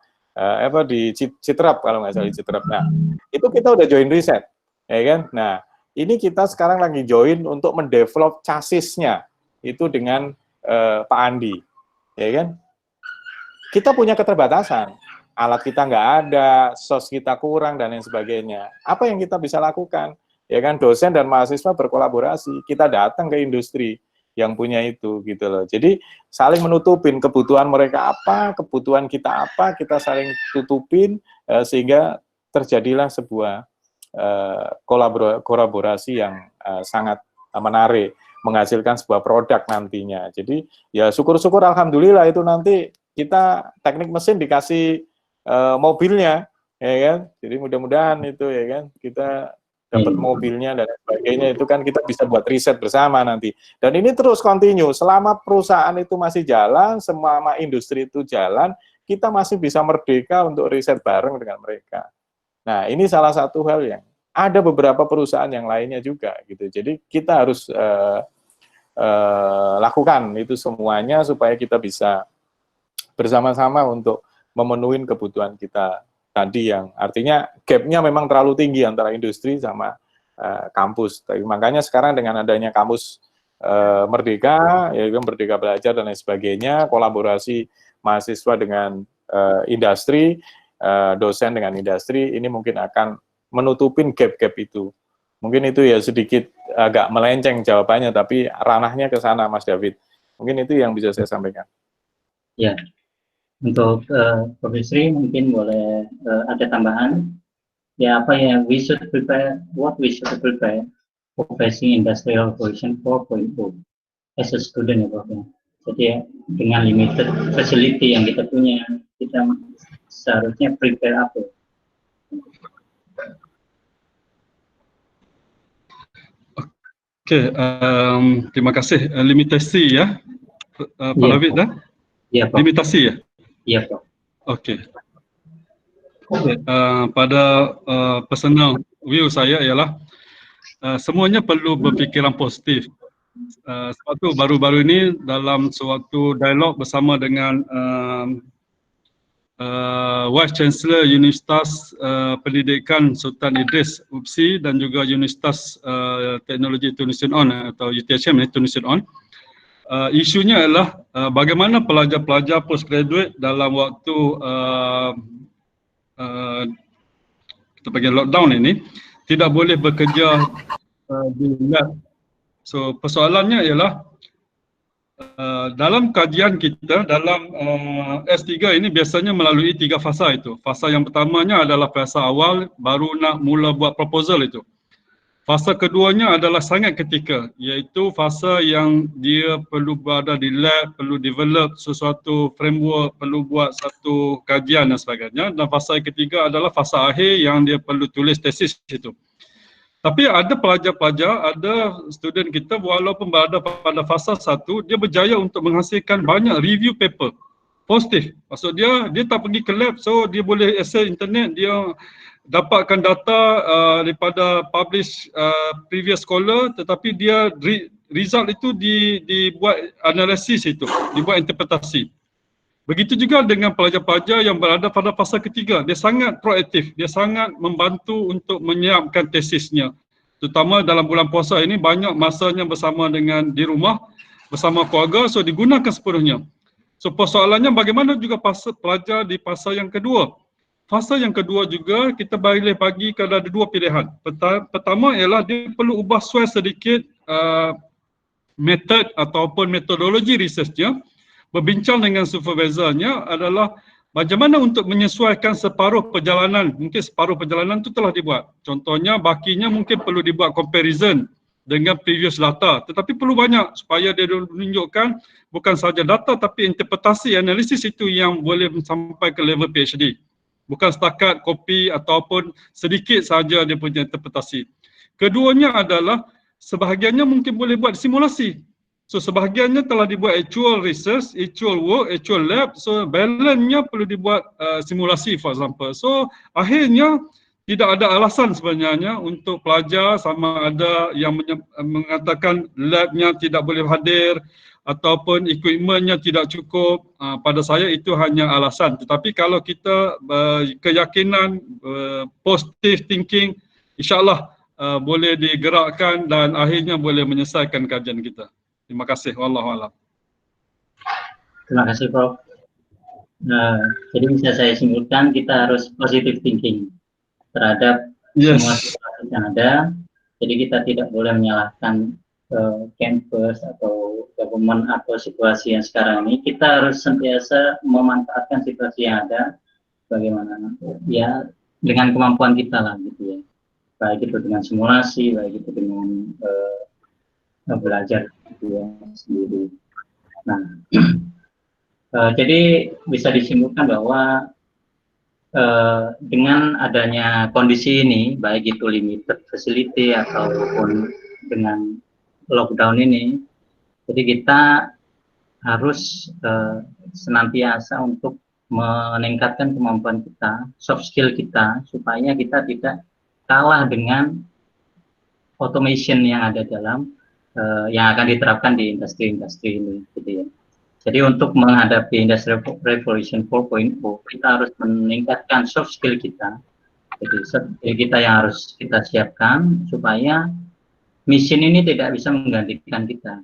di Citerap kalau nggak salah, di Citerap. Nah, itu kita udah join riset, ya kan. Nah, ini kita sekarang lagi join untuk mendevelop chassisnya itu dengan Pak Andi, ya kan. Kita punya keterbatasan, alat kita nggak ada, sos kita kurang dan lain sebagainya. Apa yang kita bisa lakukan? Ya kan, dosen dan mahasiswa berkolaborasi, kita datang ke industri yang punya itu, gitu loh. Jadi saling menutupin kebutuhan mereka apa, kebutuhan kita apa, kita saling tutupin sehingga terjadilah sebuah kolaborasi yang sangat menarik, menghasilkan sebuah produk nantinya. Jadi ya syukur-syukur alhamdulillah itu nanti kita teknik mesin dikasih mobilnya, ya kan. Jadi mudah-mudahan itu, ya kan, kita dapat mobilnya dan sebagainya, itu kan kita bisa buat riset bersama nanti. Dan ini terus continue, selama perusahaan itu masih jalan, selama industri itu jalan, kita masih bisa merdeka untuk riset bareng dengan mereka. Nah, ini salah satu hal yang ada beberapa perusahaan yang lainnya juga, gitu. Jadi kita harus lakukan itu semuanya supaya kita bisa bersama-sama untuk memenuhi kebutuhan kita tadi, yang artinya gap-nya memang terlalu tinggi antara industri sama kampus. Tapi makanya sekarang dengan adanya kampus merdeka, yaitu merdeka belajar dan lain sebagainya, kolaborasi mahasiswa dengan industri, dosen dengan industri, ini mungkin akan menutupin gap-gap itu. Mungkin itu ya sedikit agak melenceng jawabannya, tapi ranahnya ke sana, Mas David. Mungkin itu yang bisa saya sampaikan. Ya. Untuk Profesor mungkin boleh ada tambahan, ya apa ya, what we should prepare for facing industrial revolution 4.0 as a student ya Prof. Jadi ya, dengan limited facility yang kita punya, kita seharusnya prepare apa? Oke, terima kasih. Limitasi ya, Pak David ya? Iya, Pak. Limitasi ya? Iya, Pak. Oke. Pada personal view saya ialah semuanya perlu berfikiran positif. Sebab tu baru-baru ini dalam suatu dialog bersama dengan Vice Chancellor Universitas Pendidikan Sultan Idris UPSI dan juga Universitas Teknologi Tunisia On atau UTHM Tunisia On. Isunya adalah bagaimana pelajar-pelajar postgraduate dalam waktu kita panggil lockdown ini tidak boleh bekerja di lab. So persoalannya ialah dalam kajian kita dalam S3 ini biasanya melalui 3 fasa itu. Fasa yang pertamanya adalah fasa awal, baru nak mula buat proposal itu. Fasa keduanya adalah sangat ketika, iaitu fasa yang dia perlu berada di lab, perlu develop sesuatu framework, perlu buat satu kajian dan sebagainya. Dan fasa ketiga adalah fasa akhir yang dia perlu tulis tesis itu. Tapi ada pelajar-pelajar, ada student kita walaupun berada pada fasa 1, dia berjaya untuk menghasilkan banyak review paper positif. Maksud dia tak pergi ke lab, so dia boleh access internet, dia dapatkan data daripada publish previous scholar, tetapi dia result itu dibuat analisis, itu dibuat interpretasi. Begitu juga dengan pelajar-pelajar yang berada pada fasa ketiga, dia sangat proaktif, dia sangat membantu untuk menyiapkan tesisnya. Terutama dalam bulan puasa ini banyak masanya bersama dengan di rumah bersama keluarga, so digunakan sepenuhnya. So persoalannya bagaimana juga pelajar di fasa yang kedua. Fasa yang kedua juga kita boleh bagi kalau ada dua pilihan. Pertama ialah dia perlu ubah sway sedikit metod ataupun metodologi researchnya. Berbincang dengan supervisornya adalah bagaimana untuk menyesuaikan separuh perjalanan. Mungkin separuh perjalanan itu telah dibuat. Contohnya bakinya mungkin perlu dibuat comparison dengan previous data. Tetapi perlu banyak supaya dia menunjukkan bukan saja data tapi interpretasi, analisis itu yang boleh sampai ke level PhD. Bukan setakat kopi ataupun sedikit saja dia punya interpretasi. Keduanya adalah sebahagiannya mungkin boleh buat simulasi. So sebahagiannya telah dibuat actual research, actual work, actual lab. So balance-nya perlu dibuat simulasi for example. So akhirnya tidak ada alasan sebenarnya untuk pelajar sama ada yang mengatakan labnya tidak boleh hadir ataupun equipmentnya tidak cukup. Pada saya itu hanya alasan. Tetapi kalau kita keyakinan, positive thinking, insyaAllah boleh digerakkan dan akhirnya boleh menyelesaikan kajian kita. Terima kasih. Wallahualam. Terima kasih, Prof. Jadi bisa saya simpulkan kita harus positive thinking terhadap semua situasi yang ada. Jadi kita tidak boleh menyalahkan campus atau government atau situasi yang sekarang ini. Kita harus sentiasa memanfaatkan situasi yang ada bagaimana ya dengan kemampuan kita lah gitu ya. Baik itu dengan simulasi, baik itu dengan belajar gitu ya sendiri. Nah, jadi bisa disimpulkan bahwa dengan adanya kondisi ini, baik itu limited facility ataupun dengan lockdown ini, jadi kita harus senantiasa untuk meningkatkan kemampuan kita, soft skill kita, supaya kita tidak kalah dengan automation yang ada dalam yang akan diterapkan di industri-industri ini, gitu ya. Jadi untuk menghadapi Industry Revolution 4.0, kita harus meningkatkan soft skill kita. Jadi soft skill kita yang harus kita siapkan supaya mesin ini tidak bisa menggantikan kita.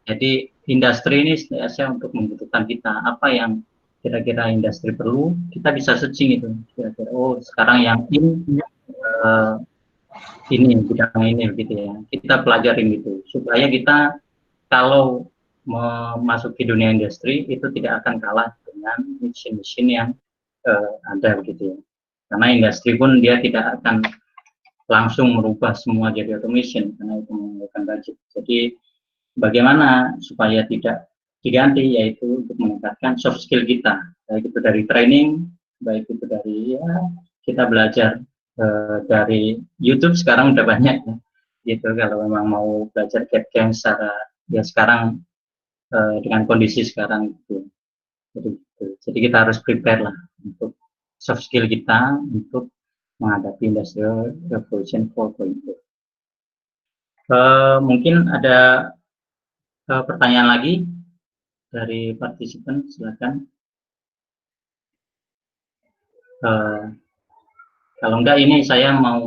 Jadi industri ini senantiasa untuk membutuhkan kita. Apa yang kira-kira industri perlu, kita bisa searching itu. Kira-kira, oh sekarang yang ini bidang ini gitu ya, kita pelajarin gitu supaya kita kalau memasuki dunia industri itu tidak akan kalah dengan mesin-mesin yang ada gitu ya, karena industri pun dia tidak akan langsung merubah semua jadi automation karena itu menggunakan budget. Jadi bagaimana supaya tidak diganti, yaitu untuk meningkatkan soft skill kita, baik itu dari training, baik itu dari ya kita belajar dari YouTube sekarang udah banyak ya, gitu kalau memang mau belajar CAD/CAM secara ya sekarang dengan kondisi sekarang gitu. Jadi kita harus prepare lah untuk soft skill kita untuk menghadapi Industrial Revolution 4.0. Mungkin ada pertanyaan lagi dari partisipan, silakan. Kalau enggak ini saya mau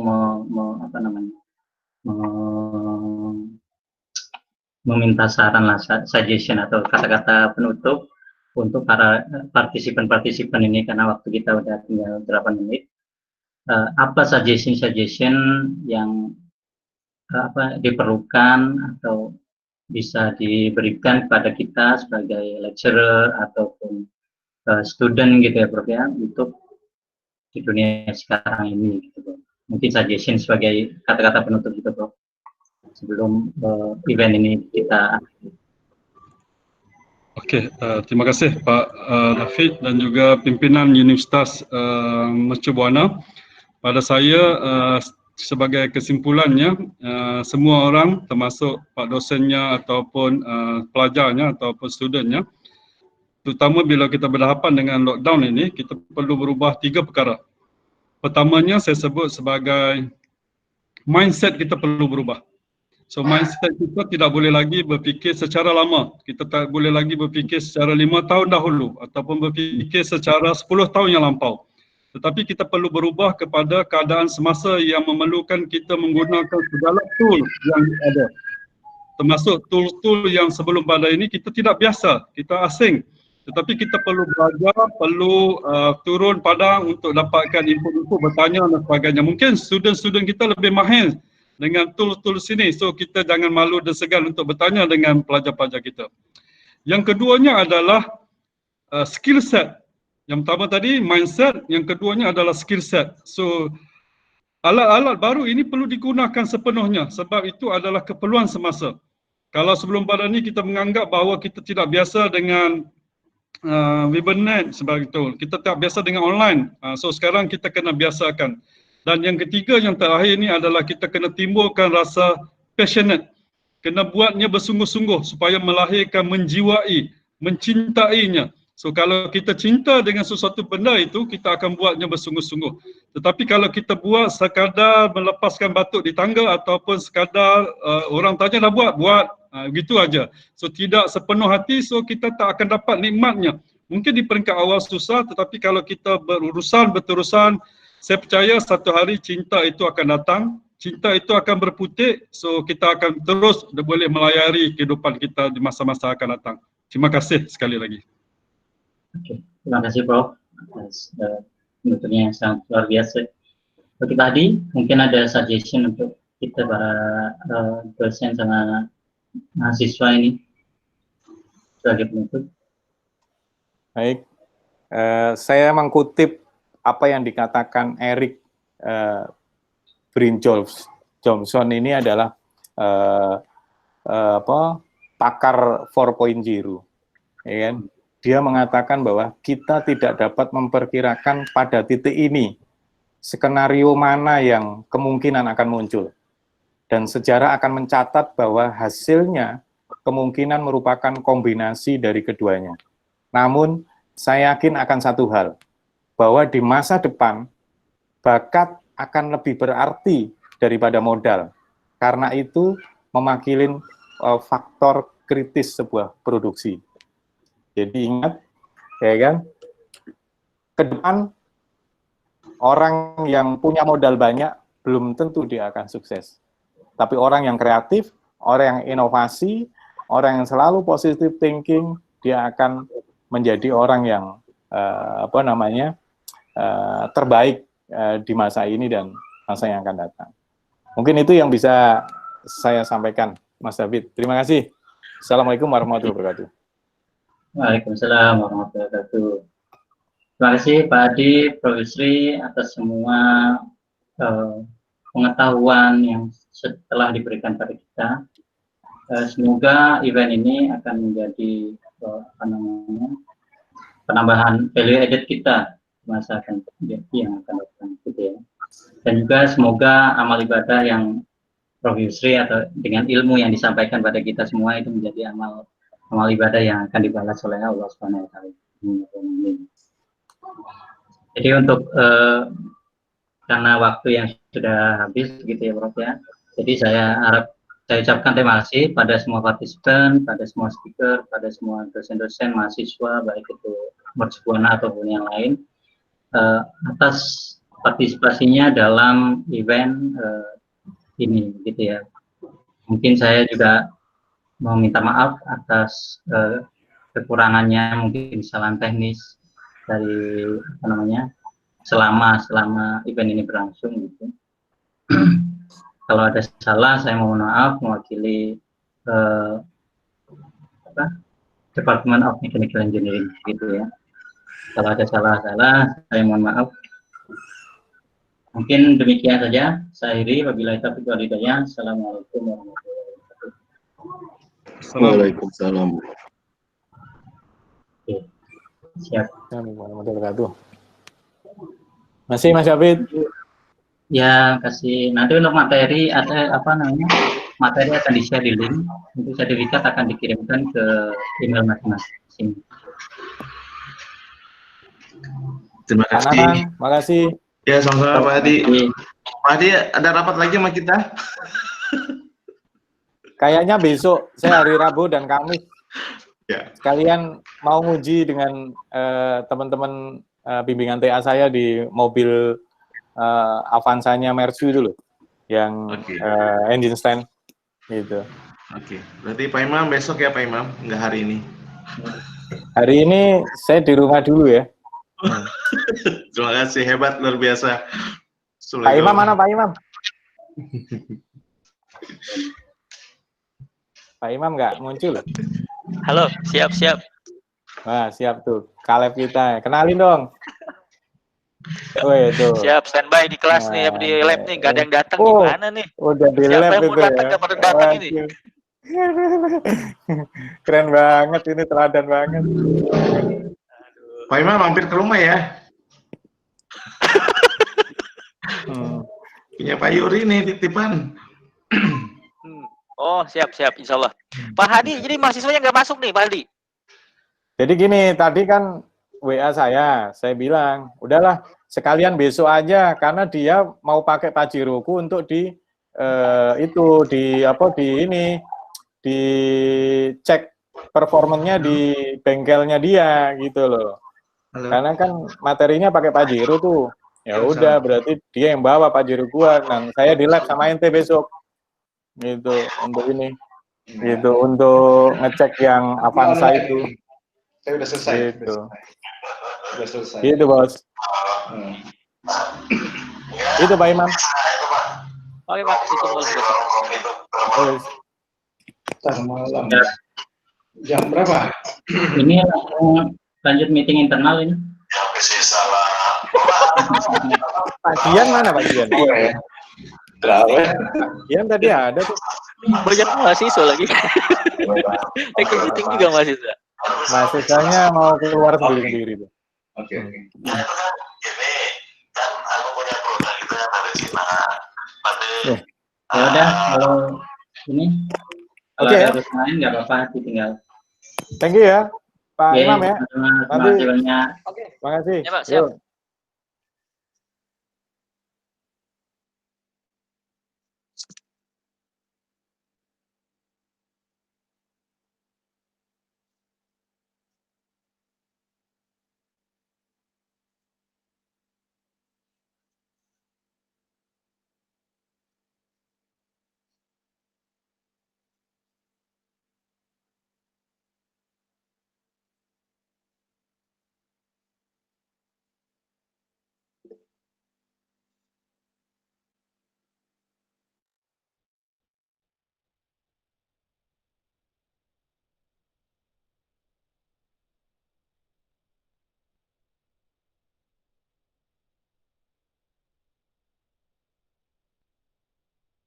meminta saran lah, suggestion atau kata-kata penutup untuk para partisipan ini karena waktu kita udah tinggal 8 menit. Apa suggestion yang diperlukan atau bisa diberikan kepada kita sebagai lecturer ataupun student gitu ya Prof ya, untuk di dunia sekarang ini gitu. Mungkin suggestion sebagai kata-kata penutup gitu Prof sebelum event ini kita Oke, terima kasih Pak Rafiq dan juga pimpinan Universitas Mercu Buana. Pada saya sebagai kesimpulannya, semua orang termasuk Pak dosennya ataupun pelajarnya ataupun studentnya, terutama bila kita berhadapan dengan lockdown ini, kita perlu berubah 3 perkara. Pertamanya saya sebut sebagai mindset kita perlu berubah. So mindset kita tidak boleh lagi berfikir secara lama. Kita tak boleh lagi berfikir secara 5 tahun dahulu ataupun berfikir secara 10 tahun yang lampau. Tetapi kita perlu berubah kepada keadaan semasa yang memerlukan kita menggunakan segala tool yang ada. Termasuk tool-tool yang sebelum pada ini kita tidak biasa, kita asing. Tetapi kita perlu belajar, perlu turun padang untuk dapatkan input-input, bertanya dan sebagainya. Mungkin student-student kita lebih mahir dengan tool-tool sini. So kita jangan malu dan segan untuk bertanya dengan pelajar-pelajar kita. Yang keduanya adalah skill set. Yang pertama tadi mindset, yang keduanya adalah skill set. So alat-alat baru ini perlu digunakan sepenuhnya sebab itu adalah keperluan semasa. Kalau sebelum pada ini kita menganggap bahawa kita tidak biasa dengan webinar sebagai itu, kita tak biasa dengan online. So sekarang kita kena biasakan. Dan yang ketiga, yang terakhir ini adalah kita kena timbulkan rasa passionate. Kena buatnya bersungguh-sungguh supaya melahirkan menjiwai, mencintainya. So kalau kita cinta dengan sesuatu benda itu, kita akan buatnya bersungguh-sungguh. Tetapi kalau kita buat sekadar melepaskan batuk di tangga ataupun sekadar orang tanya dah buat, begitu aja. So tidak sepenuh hati, so kita tak akan dapat nikmatnya. Mungkin di peringkat awal susah, tetapi kalau kita berterusan, saya percaya satu hari cinta itu akan datang, cinta itu akan berputik, so kita akan terus boleh melayari kehidupan kita di masa-masa akan datang. Terima kasih sekali lagi. Oke, terima kasih Prof atas penuturnya yang sangat luar biasa. Bagi tadi mungkin ada suggestion untuk kita para dosen sama mahasiswa ini sebagai penutup. Baik, saya mengutip apa yang dikatakan Eric Johnson ini adalah pakar 4.0, ya kan? Dia mengatakan bahwa kita tidak dapat memperkirakan pada titik ini skenario mana yang kemungkinan akan muncul. Dan sejarah akan mencatat bahwa hasilnya kemungkinan merupakan kombinasi dari keduanya. Namun, saya yakin akan satu hal, bahwa di masa depan, bakat akan lebih berarti daripada modal. Karena itu, memakilin faktor kritis sebuah produksi. Jadi ingat, ya kan, ke depan orang yang punya modal banyak belum tentu dia akan sukses. Tapi orang yang kreatif, orang yang inovasi, orang yang selalu positive thinking, dia akan menjadi orang yang terbaik di masa ini dan masa yang akan datang. Mungkin itu yang bisa saya sampaikan, Mas David. Terima kasih. Assalamualaikum warahmatullahi wabarakatuh. Waalaikumsalam warahmatullahi wabarakatuh. Terima kasih Pak Adi, Prof. Yusri atas semua pengetahuan yang telah diberikan pada kita. Semoga event ini akan menjadi penambahan value added kita masa akan yang akan datang, gitu ya. Dan juga semoga amal ibadah yang Prof. Yusri atau dengan ilmu yang disampaikan pada kita semua itu menjadi amal ibadah yang akan dibalas oleh Allah Subhanahu wa taala. Jadi untuk karena waktu yang sudah habis gitu ya Prof ya. Jadi saya ucapkan terima kasih pada semua partisipan, pada semua speaker, pada semua dosen-dosen, mahasiswa baik itu Mercubuana ataupun yang lain atas partisipasinya dalam event ini gitu ya. Mungkin saya juga mau minta maaf atas kekurangannya, mungkin kesalahan teknis dari selama event ini berlangsung gitu. Kalau ada salah saya mohon maaf mewakili Department of Mechanical Engineering gitu ya. Kalau ada salah-salah saya mohon maaf. Mungkin demikian saja. Saya akhiri, wabillahi taufiq wal hidayah. Assalamualaikum warahmatullahi wabarakatuh. Waalaikumsalam. Oke, siap. Masih Mas David? Ya, kasih. Nanti untuk materi materi akan di-share di link. Untuk sertifikat akan dikirimkan ke email masing-masing. Terima kasih. Terima kasih. Ya, sama-sama Pak Hadi. Pak Hadi, ada rapat lagi sama kita? Kayaknya besok, saya hari Rabu dan Kamis. Ya. Sekalian mau nguji dengan teman-teman bimbingan TA saya di mobil Avanza-nya Mercu itu loh, yang engine stand gitu. Oke, berarti Pak Imam besok ya Pak Imam, nggak hari ini? Hari ini saya di rumah dulu ya. Terima kasih, hebat, luar biasa. Pak Imam mana Pak Imam? Pak Imam nggak muncul? Halo, siap. Wah, siap tuh. Kaleb kita. Kenalin dong. Woi, tuh. Siap, standby di kelas nih, di lab nih. Gak ada yang datang, Oh, gimana nih? udah di Siapa lab yang mau itu datang, ya. gak pada datang ini? Keren banget, ini teladan banget. Pak Imam mampir ke rumah ya. Punya Pak Yuri nih titipan. Oh, siap, insya Allah. Pak Hadi, jadi mahasiswanya nggak masuk nih, Pak Hadi? Jadi gini, tadi kan WA saya bilang, udahlah sekalian besok aja, karena dia mau pakai Pajiroku untuk di cek performanya di bengkelnya dia gitu loh. Halo. Karena kan materinya pakai Pajero tuh. Ya udah, berarti dia yang bawa Pajero gua. Nah, saya di lab sama ente besok. Gitu untuk ini. Gitu untuk ngecek yang Avanza itu. Saya udah selesai. Gitu. Udah selesai. Gitu, Bos. Itu Pak Imam. Oke, Pak. Itu mulai besok. Malam. Jam berapa? Ini lanjut meeting internal ini. Pak Dian mana Pak Dian? Dian tadi ada tuh. Banyak mahasiswa lagi. Ikut meeting juga mahasiswa. Mahasiswanya mau keluar sendiri-sendiri tuh. Oke. Ini kan aku punya produk itu yang dari Cina. Ya udah, kalau ini kalau Oke, ada ya. urusan lain nggak apa-apa, ditinggal. Thank you ya, Pak Imam ya. Terima kasih banyak. Terima kasih. Ya, Pak, siap. Yuk.